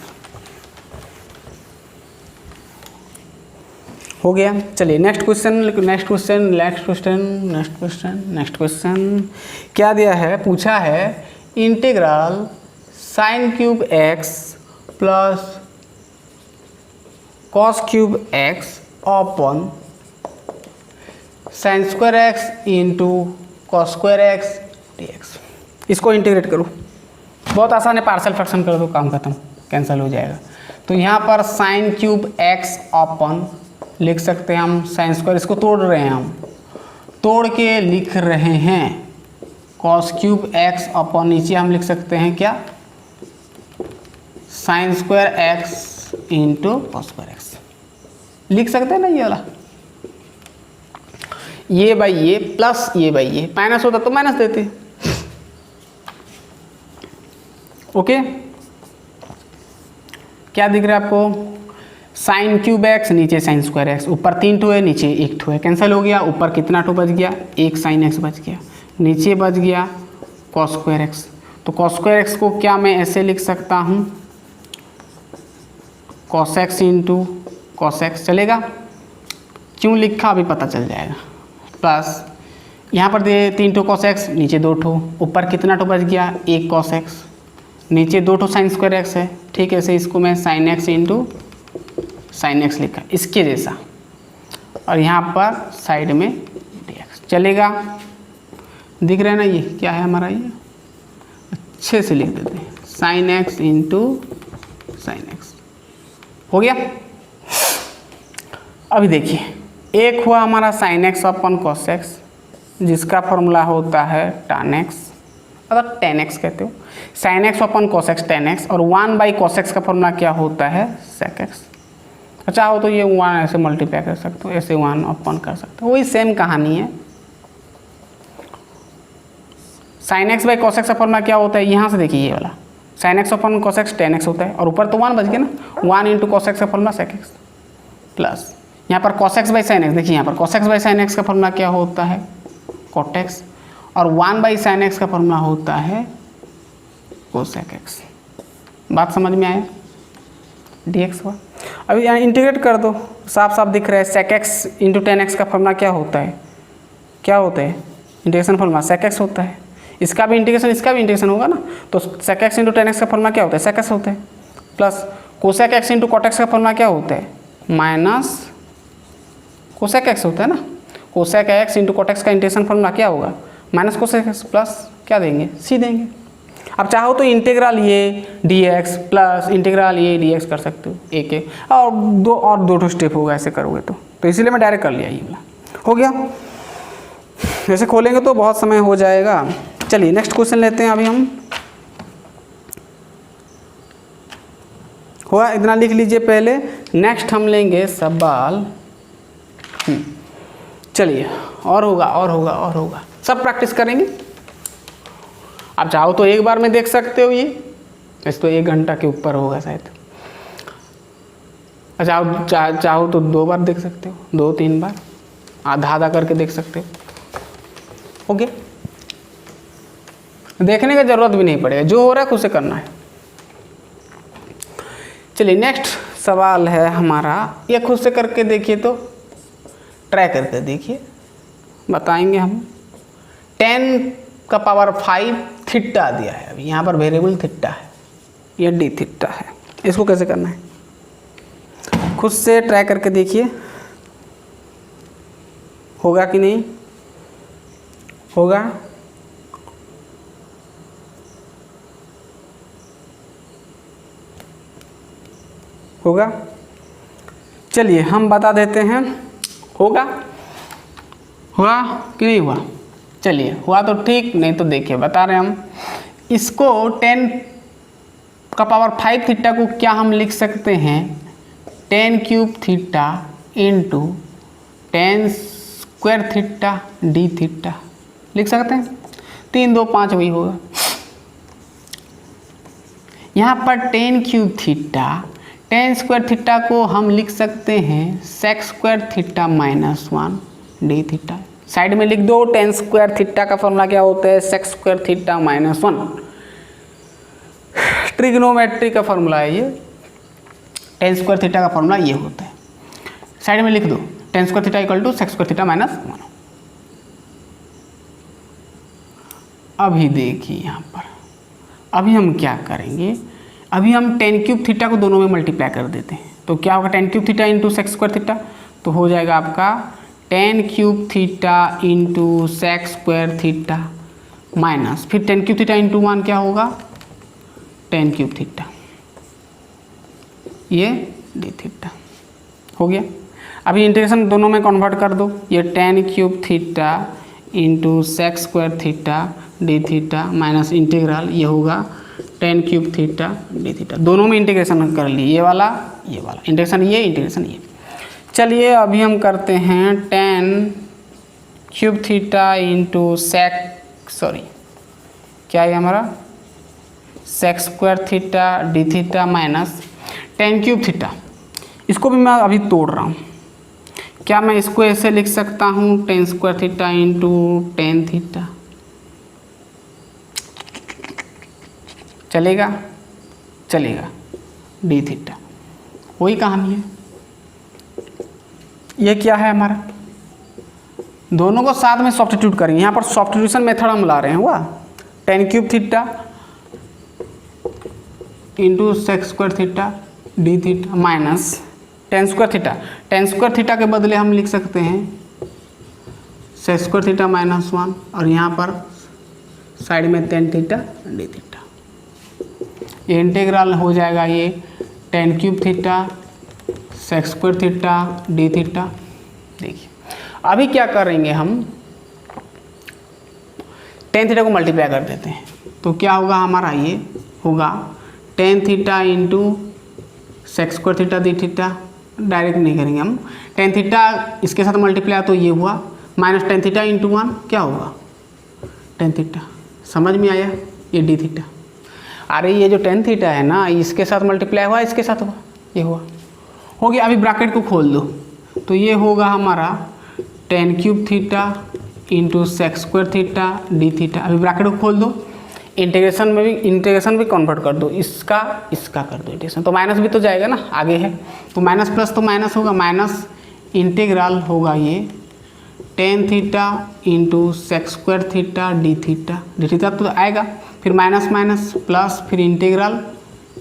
Speaker 1: हो गया, चलिए next question, next question, next question, next question, next question क्या दिया है? पूछा है integral sine cube x plus cos cube x upon sine square x into cos square x dx। इसको इंटीग्रेट करो, बहुत आसान है, पार्शियल फ्रैक्शन कर दो, काम खत्म, कैंसिल हो जाएगा। तो यहाँ पर साइन क्यूब एक्स अपॉन लिख सकते हैं हम साइन स्क्वायर, इसको तोड़ रहे हैं हम, तोड़ के लिख रहे हैं कॉस क्यूब एक्स अपॉन नीचे हम लिख सकते हैं क्या, sign square x into cos square x, लिख सकते हैं ना ये वाला, ये बाई ये प्लस ये बाई ये, माइनस होता तो माइनस देते। ओके, क्या दिख रहा है आपको? साइन क्यूब एक्स, नीचे साइन स्क्वायर एक्स, ऊपर 3 ठो है, नीचे 1 ठो है, कैंसिल हो गया। ऊपर कितना ठो बच गया? 1 साइन एक्स बच गया, नीचे बच गया कॉस स्क्वायर एक्स। तो कॉस स्क्वायर एक्स को क्या मैं ऐसे लिख सकता हूँ, cos x into cos x, चलेगा? क्यों लिखा अभी पता चल जाएगा। प्लस यहाँ पर दे 3 ठो कॉस एक्स, नीचे 2 ठो, ऊपर कितना ठो बच गया? 1 कॉस एक्स, नीचे 2 ठो साइन स्क्वायर एक्स है, ठीक है। ऐसे इसको मैं sine x into sine x लिखा, इसके जैसा, और यहाँ पर साइड में dx, चलेगा? दिख रहा है ना, ये क्या है हमारा, ये अच्छे से लिख देते हैं, sine x into sine x. हो गया। अभी देखिए, एक हुआ हमारा sign X upon cos x, जिसका फॉर्मूला होता है tan x, मतलब tan x कहते हो, sign X upon cos x tan x, और 1/cos x का फॉर्मूला क्या होता है? sec x। चाहो तो ये 1 ऐसे मल्टीप्लाई कर सकते हो, ऐसे 1 अपन कर सकते हो, वही सेम कहानी है। Sine x by cos X का फॉर्मूला क्या होता है? यहाँ से देखिए, ये वाला sign X upon cos x tan x होता है, और ऊपर तो 1 बच गया ना, 1 इंटू कॉस एक्स का फॉर्मूला sec x, प्लस यहाँ पर cos x by sine x, देखिए यहाँ पर cos x by sine X का फॉर्मूला क्या होता है? cot x, और 1/sin x का फॉर्मूला होता है cosec x। बात समझ में आया? dx हुआ। अभी यहाँ इंटीग्रेट कर दो, साफ साफ दिख रहा है, sec x into tan x का फॉर्मूला क्या होता है? क्या होता है? इंटीग्रेशन फॉर्मूला sec x होता है। इसका भी इंटीग्रेशन, इसका भी इंटीग्रेशन होगा ना, तो sec x into tan x का फॉर्मूला क्या होता है? sec x होता है, plus cosec x into cot x का फॉर्मूला क्या होता है? माइनस cosec x होता है ना, cosec x into cot x का इंटीग्रेशन फॉर्मूला क्या होगा? माइनस cosec x, प्लस क्या देंगे? c देंगे। अब चाहो तो इंटीग्रल ये dx प्लस इंटीग्रल ये dx कर सकते हो, एक और दो स्टेप होगा ऐसे करोगे तो इसीलिए मैं डायरेक्ट कर लिया, ये वाला हो गया। वैसे खोलेंगे तो बहुत समय हो जाएगा। चलिए नेक्स्ट क्वेश्चन लेते हैं अभी हम। हुआ, इतना लिख लीजिए पहले। नेक्स्ट हम लेंगे सवाल, चलिए, और होगा और होगा और होगा, सब प्रैक्टिस करेंगे। आप चाहो तो एक बार में देख सकते हो, ये वैसे तो 1 घंटा के ऊपर होगा शायद। अच्छा, चाहो तो 2 बार देख सकते हो, 2-3 बार, आधा आधा करके देख सकते हो। ओके, देखने का जरूरत भी नहीं पड़ेगा, जो हो रहा है खुद से करना है। चलिए नेक्स्ट सवाल है हमारा, ये खुद से करके देखिए, तो ट्राई करके देखिए, बताएंगे हम। 10 का पावर 5 थीटा दिया है, अभी यहाँ पर वेरिएबल थीटा है, ये डी थीटा है, इसको कैसे करना है खुद से ट्राई करके देखिए, होगा कि नहीं। होगा होगा चलिए हम बता देते हैं, होगा हुआ कि नहीं हुआ। चलिए हुआ तो ठीक, नहीं तो देखिए बता रहे हैं हम इसको 10 का पावर 5 थीटा को क्या हम लिख सकते हैं 10 cube theta into 10 square theta D theta लिख सकते हैं। 3 2 5 वही होगा। यहाँ पर 10 क्यूब थीटा 10 स्क्वायर थीटा को हम लिख सकते हैं sec square theta minus 1 d theta. Side में लिख दो 10 स्क्वायर थीटा का फॉर्मूला क्या होता है sec square theta minus 1। Trigonometry का फॉर्मूला है ये। 10 स्क्वायर थीटा का फॉर्मूला ये होता है। साइड में लिख दो 10 square theta equal to sec square theta minus 1। अभी देखिए यहाँ पर अभी हम क्या करेंगे, अभी हम 10 क्यूब थीटा को दोनों में मल्टीप्लाई कर देते हैं। तो क्या होगा 10 cube theta into sec square theta, तो हो जाएगा आपका 10 cube theta into sec square theta minus फिर 10 क्यूब थीटा इंटू 1 क्या होगा 10 क्यूब थीटा, ये डी थीटा हो गया। अभी इंटीग्रेशन दोनों में कन्वर्ट कर दो, ये 10 cube theta into sec square theta D theta minus integral ये होगा 10 क्यूब थीटा डी थीटा। दोनों में इंटीग्रेशन कर लिए, ये वाला इंटीग्रेशन ये इंटीग्रेशन ये। चलिए अभी हम करते हैं 10 क्यूब थीटा इंटू क्या है हमारा sec square theta D theta minus 10 cube theta. इसको भी मैं अभी तोड़ रहा हूँ। क्या मैं इसको ऐसे लिख सकता हूँ 10 स्क्वायर थीटा इंटू 10 थीटा, चलेगा चलेगा डी थीटा वही कहानी है। ये क्या है हमारा, दोनों को साथ में सब्स्टिट्यूट करेंगे। यहाँ पर सब्स्टिट्यूशन मेथड हम ला रहे हैं। हुआ 10 cube theta into sec square theta D theta minus 10 square theta. 10 square theta के बदले हम लिख सकते हैं सेक स्क्वायर थीटा माइनस 1 और यहाँ पर साइड में 10 थीटा डी थीटा। ये इंटीग्रल हो जाएगा ये 10 cube theta sec square theta D theta. देखिए अभी क्या करेंगे हम 10 थीटा को मल्टीप्लाई कर देते हैं, तो क्या होगा हमारा ये होगा 10 theta into sec square theta D theta. Direct नहीं करेंगे हम, 10 थीटा इसके साथ मल्टीप्लाई तो ये हुआ माइनस 10 थीटा इंटू 1 क्या होगा 10 थीटा। समझ में आया, ये डी थीटा। अरे ये जो 10 थीटा है ना इसके साथ मल्टीप्लाई हुआ इसके साथ हुआ ये हुआ हो गया। अभी ब्रैकेट को खोल दो तो ये होगा हमारा 10 cube theta into sec square theta D theta. अभी ब्रैकेट को खोल दो, इंटीग्रेशन भी कन्वर्ट कर दो, इसका कर दो इंटीग्रेशन, तो माइनस भी तो जाएगा ना आगे है, तो माइनस प्लस तो माइनस होगा, माइनस इंटीग्रल होगा ये 10 theta into sec square theta D theta तो आएगा, फिर माइनस माइनस प्लस फिर इंटीग्रल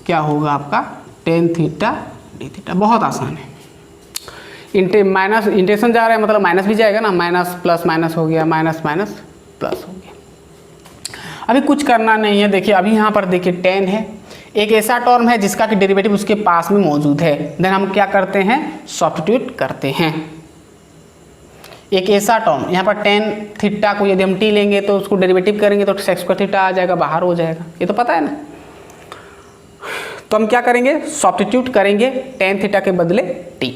Speaker 1: क्या होगा आपका 10 थीटा डी थीटा। बहुत आसान है। माइनस इंटीग्रेशन जा रहा है मतलब माइनस भी जाएगा ना, माइनस प्लस माइनस हो गया, माइनस माइनस प्लस हो गया। अभी कुछ करना नहीं है। देखिए अभी यहाँ पर देखिए 10 है, एक ऐसा टर्म है जिसका कि डेरिवेटिव उसके पास में मौजूद है। देन हम क्या करते हैं सब्स्टिट्यूट करते हैं। एक ऐसा टर्म यहाँ पर 10 थीटा को यदि हम टी लेंगे तो उसको डेरिवेटिव करेंगे तो सेक स्क्वायर थीटा आ जाएगा, बाहर हो जाएगा, ये तो पता है ना। तो हम क्या करेंगे सब्स्टिट्यूट करेंगे 10 थीटा के बदले टी।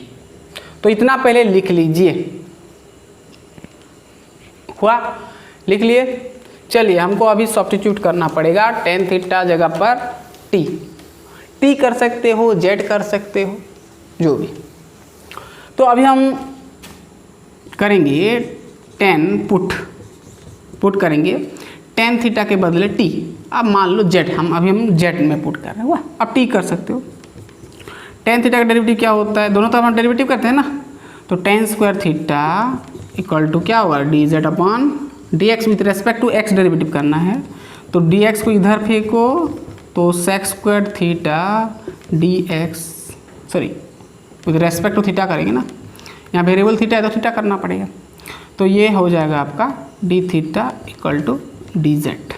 Speaker 1: तो इतना पहले लिख लीजिए, हुआ लिख लिए। चलिए हमको अभी सब्स्टिट्यूट करना पड़ेगा 10 थीटा जगह पर टी कर सकते हो, जेड कर सकते हो, जो भी। तो अभी हम करेंगे 10 पुट करेंगे 10 थीटा के बदले टी। अब मान लो जेड, हम जेड में पुट कर रहे हैं। हुआ अब टी कर सकते हो। 10 थीटा का डेरिवेटिव क्या होता है, दोनों तरफ हम डेरिवेटिव करते हैं ना, तो 10 स्क्वायर थीटा इक्वल टू क्या होगा d z upon d x with respect to x derivative करना है। तो डी एक्स को इधर फेंको तो sec square theta d x with respect to theta करेंगे ना, यहाँ वेरिएबल थीटा है तो थीटा करना पड़ेगा। तो ये हो जाएगा आपका D theta equal to D Z.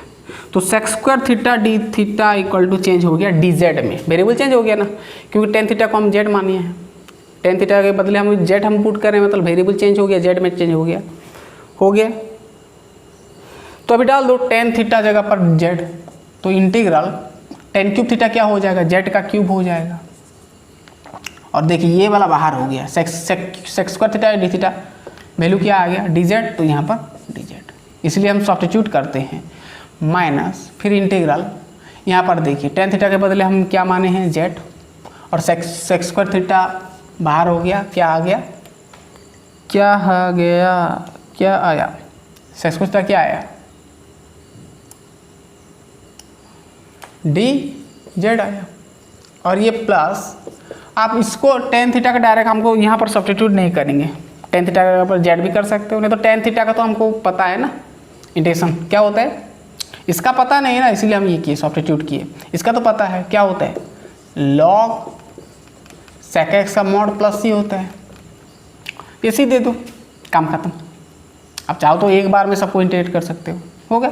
Speaker 1: तो sec square theta D theta equal to change हो गया डी जेड में, वेरिएबल चेंज हो गया ना, क्योंकि टेन थीटा को हम जेड मानिए हैं, टेन थीटा के बदले हम जेड हम पुट कर रहे हैं, मतलब वेरिएबल चेंज हो गया, जेड में चेंज हो गया। तो अभी डाल दो टेन थीटा जगह पर जेड, तो इंटीग्रल टेन क्यूब थीटा क्या हो जाएगा, जेड का क्यूब हो जाएगा। और देखिए ये वाला बाहर हो गया, sec square theta D theta value क्या आ गया डी जेड, तो यहाँ पर डी जेड, इसलिए हम सब्स्टिट्यूट करते हैं माइनस, फिर इंटीग्रल यहाँ पर देखिए टेन थीटा के बदले हम क्या माने हैं जेड, और सेक स्क्वायर थीटा बाहर हो गया, क्या आ गया, क्या आ गया, क्या आया, सेक स्क्वायर थीटा क्या आया डी जेड आया। और ये प्लस, आप इसको टेन थीटा का डायरेक्ट हमको यहाँ पर सब्स्टिट्यूट नहीं करेंगे, टेन थीटा का पर जेड भी कर सकते हो, नहीं तो टेन थीटा का तो हमको पता है ना इंटीग्रेशन क्या होता है, इसका पता नहीं है ना, इसीलिए हम ये किए सब्स्टिट्यूट किए। इसका तो पता है क्या होता है, लॉग सेक एक्स का मॉड प्लस सी होता है, ये सी दे दो, काम खत्म। आप चाहो तो एक बार में सबको इंटीग्रेट कर सकते हो गया।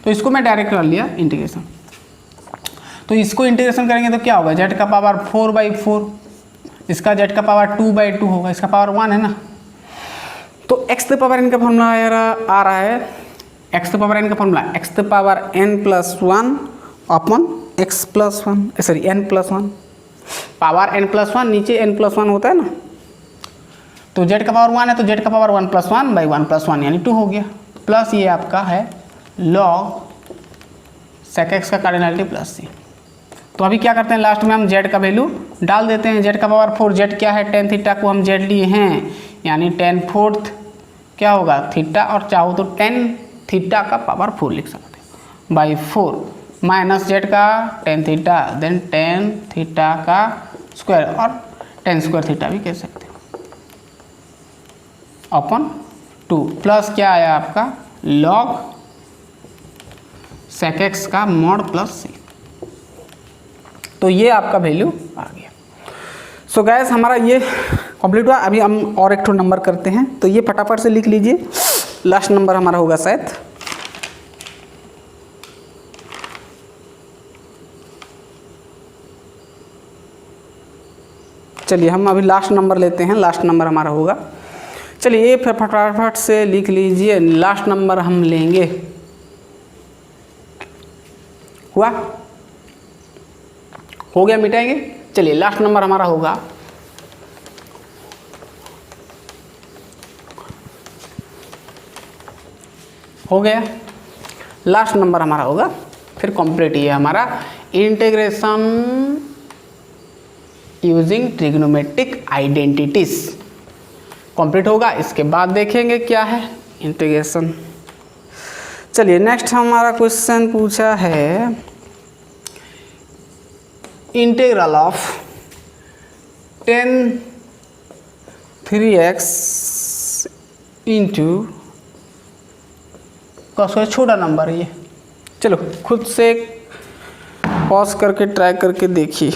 Speaker 1: तो इसको मैं डायरेक्ट कर लिया इंटीग्रेशन, तो इसको इंटीग्रेशन करेंगे तो क्या होगा, जेड का पावर 4/4, इसका जेड का पावर 2/2 होगा, इसका पावर 1 है ना। तो एक्स द पावर एन का फॉर्मूला आ रहा है, एक्स द पावर एन का formula x the power n+1 upon x plus 1, sorry n+1, power n+1 नीचे n+1 होता है ना, तो जेड का पावर 1 है तो जेड का पावर 1+1/1+1 यानी 2 हो गया, प्लस ये आपका है लॉग सेक एक्स का कार्डिनलिटी प्लस सी। तो अभी क्या करते हैं, लास्ट में हम जेड का वैल्यू डाल देते हैं, जेड का पावर 4, जेड क्या है टेन थीटा को हम जेड लिए हैं, यानी 10/4 क्या होगा थीटा, और चाहो तो 10 थीटा का पावर 4 लिख सकते हो बाई 4, माइनस जेड का 10 थीटा, देन 10 थीटा का स्क्वायर, और 10 स्क्वायर थीटा भी कह सकते हो, अपॉन 2, प्लस क्या आया आपका लॉग सेक एक्स का मॉड प्लस सी। तो ये आपका वैल्यू आ गया। सो गैस हमारा ये कंप्लीट हुआ। अभी हम और एक नंबर करते हैं, तो ये फटाफट से लिख लीजिए, लास्ट नंबर हमारा होगा शायद, चलिए हम अभी लास्ट नंबर लेते हैं, लास्ट नंबर हमारा होगा, चलिए ये फटाफट से लिख लीजिए, लास्ट नंबर हम लेंगे, हुआ हो गया, मिटाएंगे। चलिए लास्ट नंबर हमारा होगा हो गया, लास्ट नंबर हमारा होगा, फिर कंप्लीट ये हमारा integration using trigonometric identities complete होगा। इसके बाद देखेंगे क्या है इंटीग्रेशन। चलिए नेक्स्ट हमारा क्वेश्चन पूछा है इंटीग्रल ऑफ 10 3x इंटू का छोटा नंबर है ये, चलो खुद से पॉज करके ट्राई करके देखिए।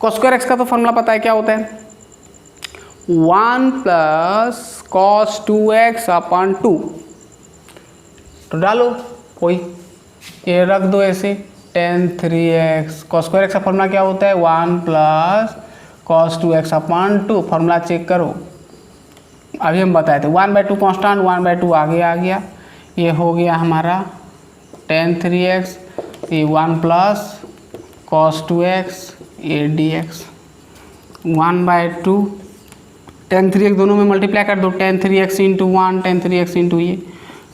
Speaker 1: cos स्क्वायर एक्स का तो फॉर्मूला पता है क्या होता है, 1 + cos 2x/2, तो डालो कोई ये रख दो ऐसे, 10 3x, cos स्क्वायर एक्स का फॉर्मूला क्या होता है 1 + cos 2x/2, फॉर्मूला चेक करो, अभी हम बताए थे 1/2 कांस्टेंट, 1/2 आगे आ गया, ये हो गया हमारा 10 3x, ये 1 + cos 2x, ये dx, 1/2, 10 3x दोनों में मल्टीप्लाई कर दो, 10 3x इंटू 1, 10 3x इंटू ये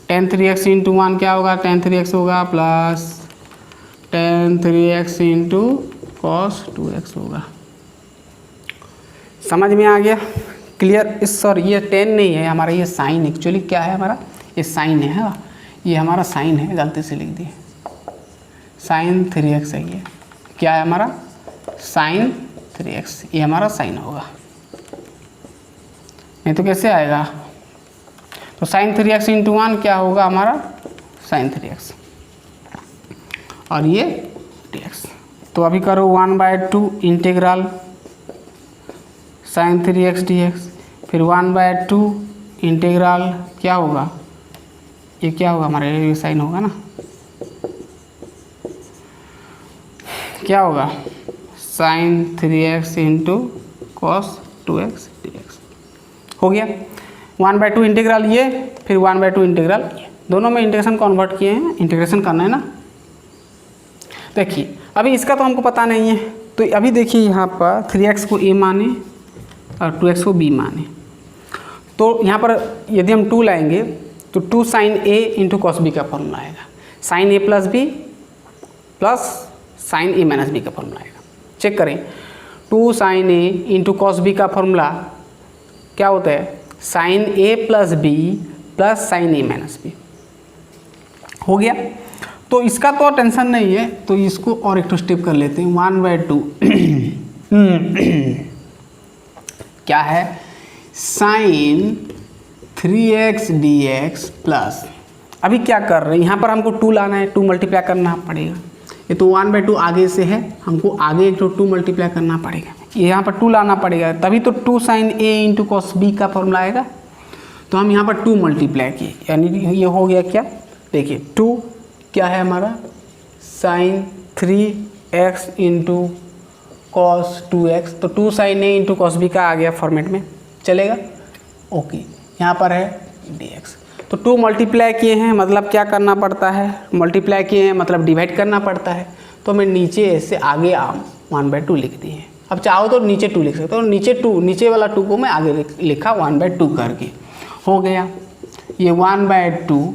Speaker 1: 10 3x इंटू 1 क्या होगा 10 3x होगा, plus 10 3x into cos 2x होगा। समझ में आ गया, क्लियर। इस सॉरी ये 10 नहीं है हमारा, ये साइन एक्चुअली क्या है हमारा, ये साइन है, ये हमारा साइन है, गलती से लिख दिए, साइन 3x है, ये क्या है हमारा साइन 3x, ये हमारा साइन होगा, नहीं तो कैसे आएगा, तो साइन 3x इंटू 1 क्या होगा हमारा साइन 3x, और ये dx। तो अभी करो 1/2 इंटीग्रल साइन 3x dx, फिर 1/2 इंटीग्रल क्या होगा, ये क्या होगा हमारा ये साइन होगा ना, क्या होगा sign 3x into cos 2x dx हो गया। 1/2 इंटीग्रल ये, फिर 1/2 इंटीग्रल ये, दोनों में इंटीग्रेशन कन्वर्ट किए हैं, इंटीग्रेशन करना है ना। देखिए अभी इसका तो हमको पता नहीं है, तो अभी देखिए यहाँ पर 3x को a माने और 2x को b माने, तो यहाँ पर यदि हम 2 लाएंगे तो 2 sine a into cos b का फॉर्मूला आएगा, sine a plus b plus sine a minus b का फॉर्मूला आएगा। चेक करें, 2 sine a into cos b का फॉर्मूला क्या होता है, sine a plus b plus sine a minus b हो गया। तो इसका तो टेंशन नहीं है, तो इसको और एक स्टेप कर लेते हैं, 1/2 क्या है साइन 3x dx प्लस, अभी क्या कर रहे हैं यहाँ पर हमको 2 लाना है, 2 मल्टीप्लाई करना पड़ेगा, ये तो 1/2 आगे से है, हमको आगे एक तो 2 मल्टीप्लाई करना पड़ेगा, ये यहाँ पर 2 लाना पड़ेगा, तभी तो 2 sine a into cos b का फॉर्मूला आएगा। तो हम यहाँ पर 2 मल्टीप्लाई किए, यानी ये हो गया क्या, देखिए 2 क्या है हमारा sign 3x into cos 2x, तो 2 sine a into cos b का आ गया फॉर्मेट में, चलेगा ओके। यहाँ पर है dx, तो 2 मल्टीप्लाई किए हैं मतलब क्या करना पड़ता है, मल्टीप्लाई किए हैं मतलब डिवाइड करना पड़ता है, तो मैं नीचे ऐसे आगे 1/2 लिख दिए। अब चाहो तो नीचे 2 लिख सकते हो, नीचे 2, नीचे वाला 2 को मैं आगे लिखा 1/2 करके, हो गया ये 1/2।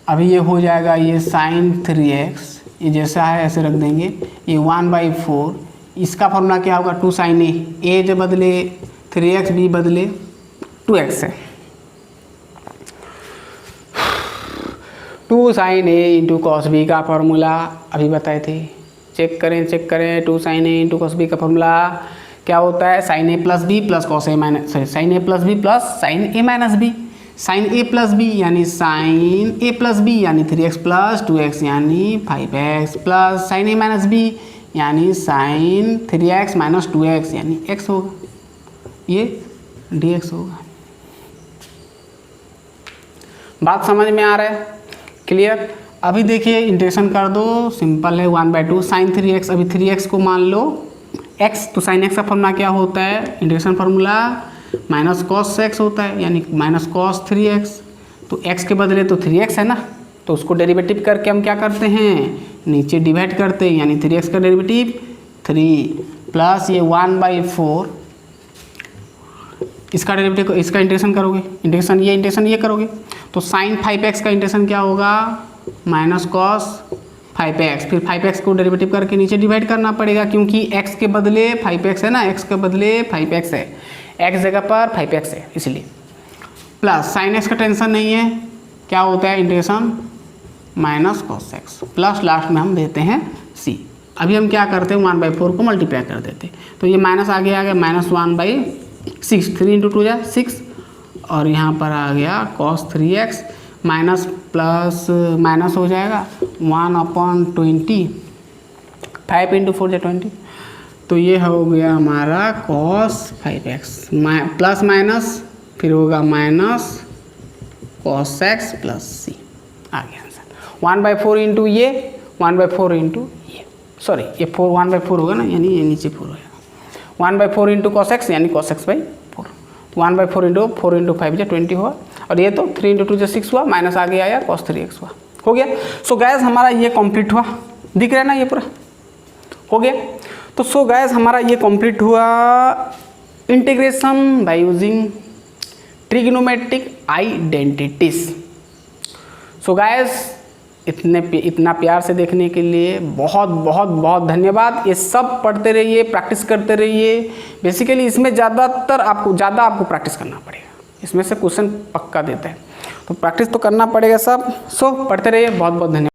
Speaker 1: अभी ये हो जाएगा ये साइन 3x, ये जैसा है ऐसे रख देंगे, ये 1/4, इसका फॉर्मूला क्या होगा 2 साइन a जो बदले 3x, b बदले 2x है, 2 sine a into cos b का फॉर्मूला अभी बताए थे, चेक करें 2 sine a into cos b का फॉर्मूला क्या होता है, sine a plus B plus cos a minus, sine a plus B plus sine a minus B, sine a plus B यानी साइन a प्लस बी यानी 3x plus 2x यानी 5x plus sine a minus B यानी sine 3x minus 2x यानी x होगा, ये dx होगा। बात समझ में आ रहा है, क्लियर। अभी देखिए इंटीग्रेशन कर दो, सिंपल है 1/2 साइन 3x, अभी 3x को मान लो x, तो साइन x का फॉर्मूला क्या होता है, integration formula minus cos x होता है, यानी माइनस कॉस 3x, तो x के बदले तो 3x है ना, तो उसको डेरिवेटिव करके हम क्या करते हैं, नीचे डिवाइड करते हैं, यानी 3x का डेरिवेटिव 3 प्लस ये 1/4, इसका डेरिवेटिव, इसका इंटीग्रेशन करोगे, इंटीग्रेशन ये करोगे, तो साइन 5x का इंटीग्रेशन क्या होगा माइनस कॉस 5x, फिर 5x को डेरिवेटिव करके नीचे डिवाइड करना पड़ेगा, क्योंकि x के बदले 5x है ना, x के बदले 5x है, x जगह पर 5x है इसलिए, प्लस साइन x का टेंशन नहीं है, क्या होता है integration minus cos x, plus last में हम देते हैं c। अभी हम क्या करते हैं 1/4 को मल्टीप्लाई कर देते हैं, तो ये माइनस आगे आ गया माइनस 1/6, 3 इंटू 2 6, और यहाँ पर आ गया cos 3x minus plus minus हो जाएगा 1/20, 5 इंटू 4 20, तो ये हो गया हमारा कॉस 5x प्लस माइनस फिर होगा minus cos x plus c, आ गया आंसर। 1/4 इंटू ये 1/4 इंटू ये, सॉरी ये 1/4 होगा ना, यानी ये नीचे 4 होगा, 1/4 इंटू कॉस x यानी कॉस x/4, तो 1/4 इंटू 4 इंटू 5 जो 20 हुआ, और ये तो 3 इंटू 2 जो 6 हुआ, माइनस आगे आया कॉस 3x हुआ, हो गया। सो गैस हमारा ये कंप्लीट हुआ, दिख रहा है ना ये पूरा हो गया। तो सो गैस हमारा ये कंप्लीट हुआ integration by using trigonometric identities. So gas इतना प्यार से देखने के लिए बहुत बहुत बहुत धन्यवाद। ये सब पढ़ते रहिए, प्रैक्टिस करते रहिए। बेसिकली इसमें ज़्यादा आपको प्रैक्टिस करना पड़ेगा, इसमें से क्वेश्चन पक्का देते हैं, तो प्रैक्टिस तो करना पड़ेगा सब। सो पढ़ते रहिए, बहुत बहुत धन्यवाद।